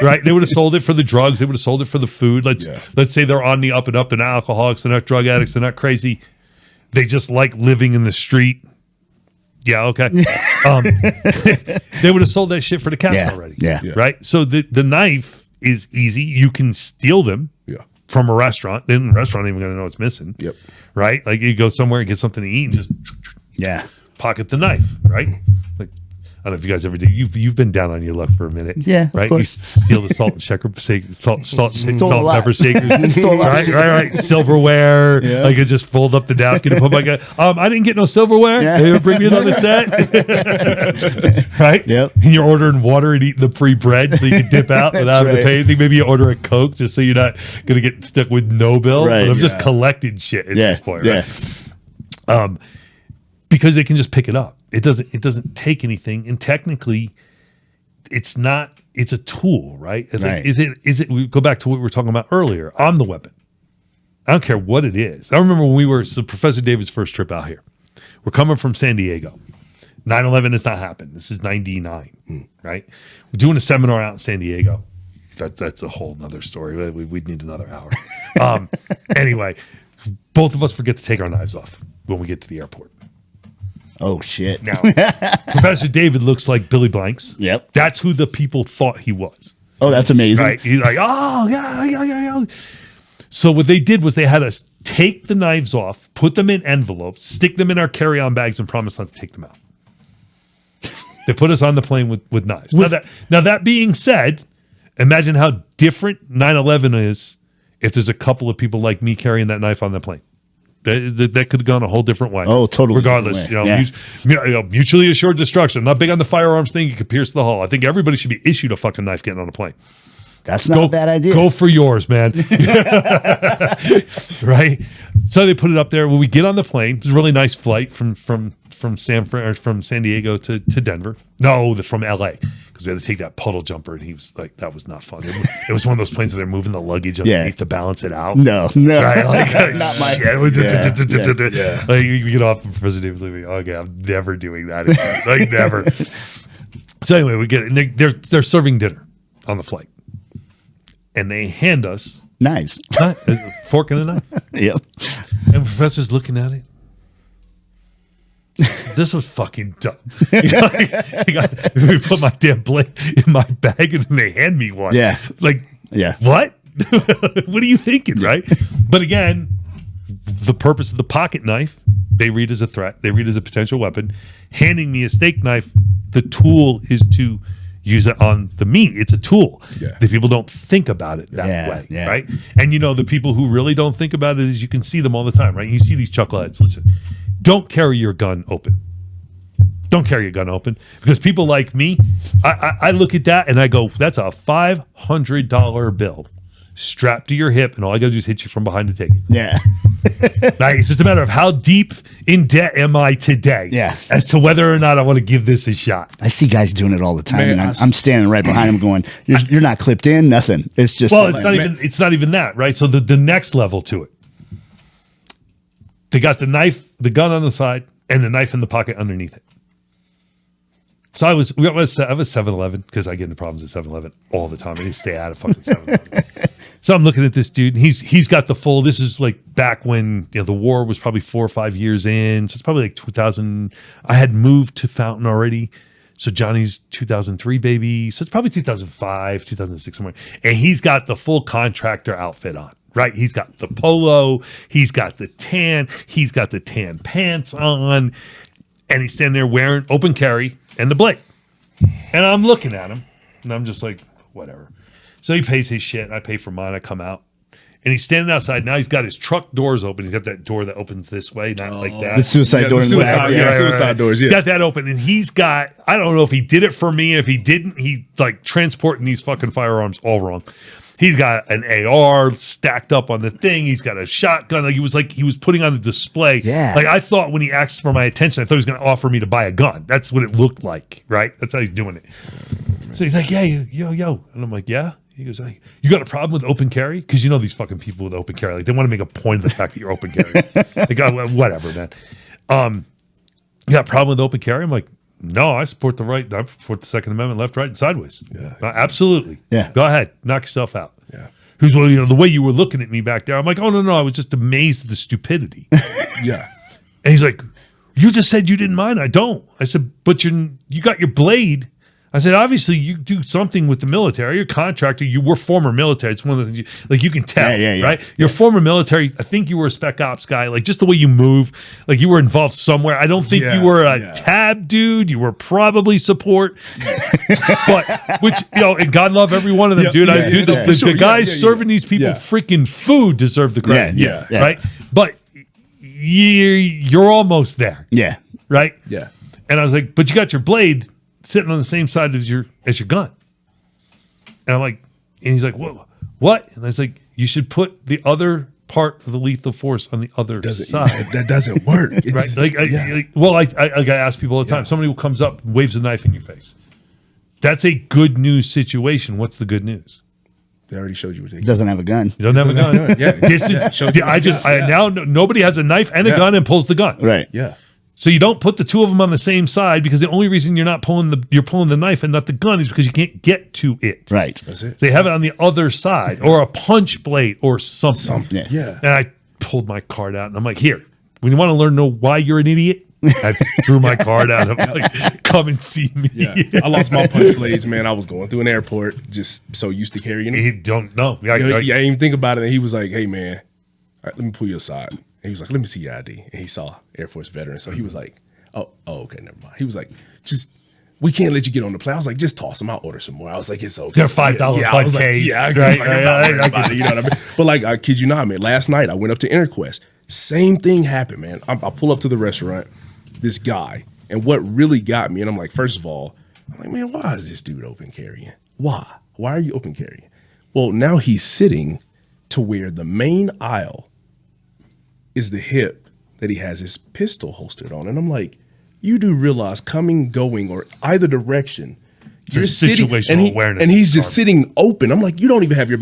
Right? They would have sold it for the drugs. They would have sold it for the food. Let's say they're on the up and up. They're not alcoholics. They're not drug addicts. They're not crazy. They just like living in the street. Yeah, okay. They would have sold that shit for the cash already. Yeah. Right? So the knife is easy. You can steal them from a restaurant. Then the restaurant ain't even going to know it's missing. Yep. Right? Like you go somewhere and get something to eat and just pocket the knife, right? Like I don't know if you guys ever do. You've been down on your luck for a minute. Yeah, of right. course. You steal the salt and salt and pepper shakers. Stole a lot. Right. Silverware. Like it just fold up the napkin and put my guy. I didn't get no silverware. Yeah. They would bring me another set. Right. Yep. And you're ordering water and eating the free bread so you can dip out without having to pay anything. Maybe you order a Coke just so you're not gonna get stuck with no bill. Right. But I'm just collecting shit at this point. Right? Yeah. Because they can just pick it up. It doesn't take anything, and technically, it's not. It's a tool, right? It's like, is it? We go back to what we were talking about earlier. I'm the weapon. I don't care what it is. I remember when we were Professor David's first trip out here. We're coming from San Diego. 9/11 has not happened. This is 99, right? We're doing a seminar out in San Diego. That's a whole nother story. We'd need another hour. Anyway, both of us forget to take our knives off when we get to the airport. Oh, shit. Now, Professor David looks like Billy Blanks. Yep. That's who the people thought he was. Oh, that's amazing. Right? He's like, oh, yeah. So what they did was they had us take the knives off, put them in envelopes, stick them in our carry-on bags, and promise not to take them out. They put us on the plane with knives. Now that being said, imagine how different 9/11 is if there's a couple of people like me carrying that knife on the plane. That could have gone a whole different way. Oh, totally. Regardless, mutually assured destruction. I'm not big on the firearms thing. You could pierce the hull. I think everybody should be issued a fucking knife getting on a plane. That's not a bad idea. Go for yours, man. Right? So they put it up there. When we get on the plane, it was a really nice flight from San Diego to Denver. No, from LA. Because we had to take that puddle jumper, and he was like, that was not fun. It was one of those planes where they're moving the luggage underneath to balance it out. No. Right? Like, Not my. Like you get off of President David, okay, I'm never doing that again. Like never. So anyway, we get it. And they're serving dinner on the flight. And they hand us Knives. a fork and a knife. Yep. And the professor's looking at it. This was fucking dumb. We put my damn blade in my bag and then they hand me one. Yeah. Like, Yeah. what? What are you thinking, right? But again, the purpose of the pocket knife, they read as a threat. They read as a potential weapon. Handing me a steak knife, the tool is to use it on the meat. It's a tool. Yeah. The people don't think about it that way, right? And the people who really don't think about it is you can see them all the time, right? You see these chuckleheads. Listen, don't carry your gun open. Don't carry your gun open because people like me, I look at that and I go, that's a $500 bill strapped to your hip, and all I got to do is hit you from behind to take it. Yeah. Like, it's just a matter of how deep in debt am I today as to whether or not I want to give this a shot. I see guys doing it all the time, Man, and I'm standing right behind them going, you're not clipped in, nothing. It's just... Well, it's not even that, right? So the next level to it. They got the knife, the gun on the side, and the knife in the pocket underneath it. So I have a 7-Eleven because I get into problems at 7-Eleven all the time. I need to stay out of fucking 7-Eleven. So I'm looking at this dude, and he's got the full. This is like back when the war was probably 4 or 5 years in. So it's probably like 2000. I had moved to Fountain already. So Johnny's 2003 baby. So it's probably 2005, 2006 somewhere. And he's got the full contractor outfit on. Right, he's got the polo, he's got the tan pants on, and he's standing there wearing open carry and the blade. And I'm looking at him, and I'm just like, whatever. So he pays his shit. I pay for mine. I come out, and he's standing outside. Now he's got his truck doors open. He's got that door that opens this way, not like that. The suicide door in the back. Suicide doors. Yeah, he's got that open, and he's got. I don't know if he did it for me. If he didn't, he like transporting these fucking firearms all wrong. He's got an AR stacked up on the thing. He's got a shotgun. Like he was putting on a display. Yeah. Like I thought when he asked for my attention, I thought he was going to offer me to buy a gun. That's what it looked like, right? That's how he's doing it. So he's like, yeah, yo. And I'm like, yeah. He goes, hey, you got a problem with open carry? Because you know these fucking people with open carry. Like they want to make a point of the fact that you're open carry. Like, oh, whatever, man. You got a problem with open carry? I'm like, no, I support the Second Amendment, left, right, and sideways. Yeah. Absolutely. Yeah. Go ahead. Knock yourself out. Yeah. Who's, well, the way you were looking at me back there, I'm like, oh, no, I was just amazed at the stupidity. Yeah. And he's like, you just said you didn't mind. I don't. I said, but you got your blade. I said, obviously, you do something with the military. You're a contractor. You were former military. It's one of the things you can tell, right? You're former military. I think you were a spec ops guy. Like just the way you move, like you were involved somewhere. I don't think you were a tab dude. You were probably support, but which and God love every one of them, dude. The guys serving these people freaking food deserve the credit, right? But you're almost there, right? Yeah. And I was like, but you got your blade sitting on the same side as your gun. And I'm like, and he's like, what? And I was like, you should put the other part of the lethal force on the other side. That doesn't work. Right? I ask people all the time. Somebody who comes up and waves a knife in your face. That's a good news situation. What's the good news? They already showed you what they doesn't have a gun. You don't have a gun. Now nobody has a knife and a gun and pulls the gun. Right. Yeah. So you don't put the two of them on the same side because the only reason you're pulling the knife and not the gun is because you can't get to it. Right. That's it. So you have it on the other side or a punch blade or something. Yeah. And I pulled my card out and I'm like, here, when you want to know why you're an idiot, I threw my card out. I'm like, come and see me. Yeah. I lost my punch blades, man. I was going through an airport, just so used to carrying them. He don't know. I didn't even think about it. And he was like, hey, man, all right, let me pull you aside. And he was like, let me see your ID. And he saw Air Force veteran. So he was like, oh, okay, never mind. He was like, we can't let you get on the plane. I was like, just toss them. I'll order some more. I was like, it's okay. They're $5 I was like, case. Yeah, right? You know what I mean? But like, I kid you not, man. Last night I went up to Interquest. Same thing happened, man. I pull up to the restaurant, this guy, and what really got me, and I'm like, first of all, I'm like, man, why is this dude open carrying? Why? Why are you open carrying? Well, now he's sitting to where the main aisle is the hip that he has his pistol holstered on. And I'm like, you do realize coming, going, or either direction, you're sitting, situational awareness. And he's just sitting open. I'm like, you don't even have your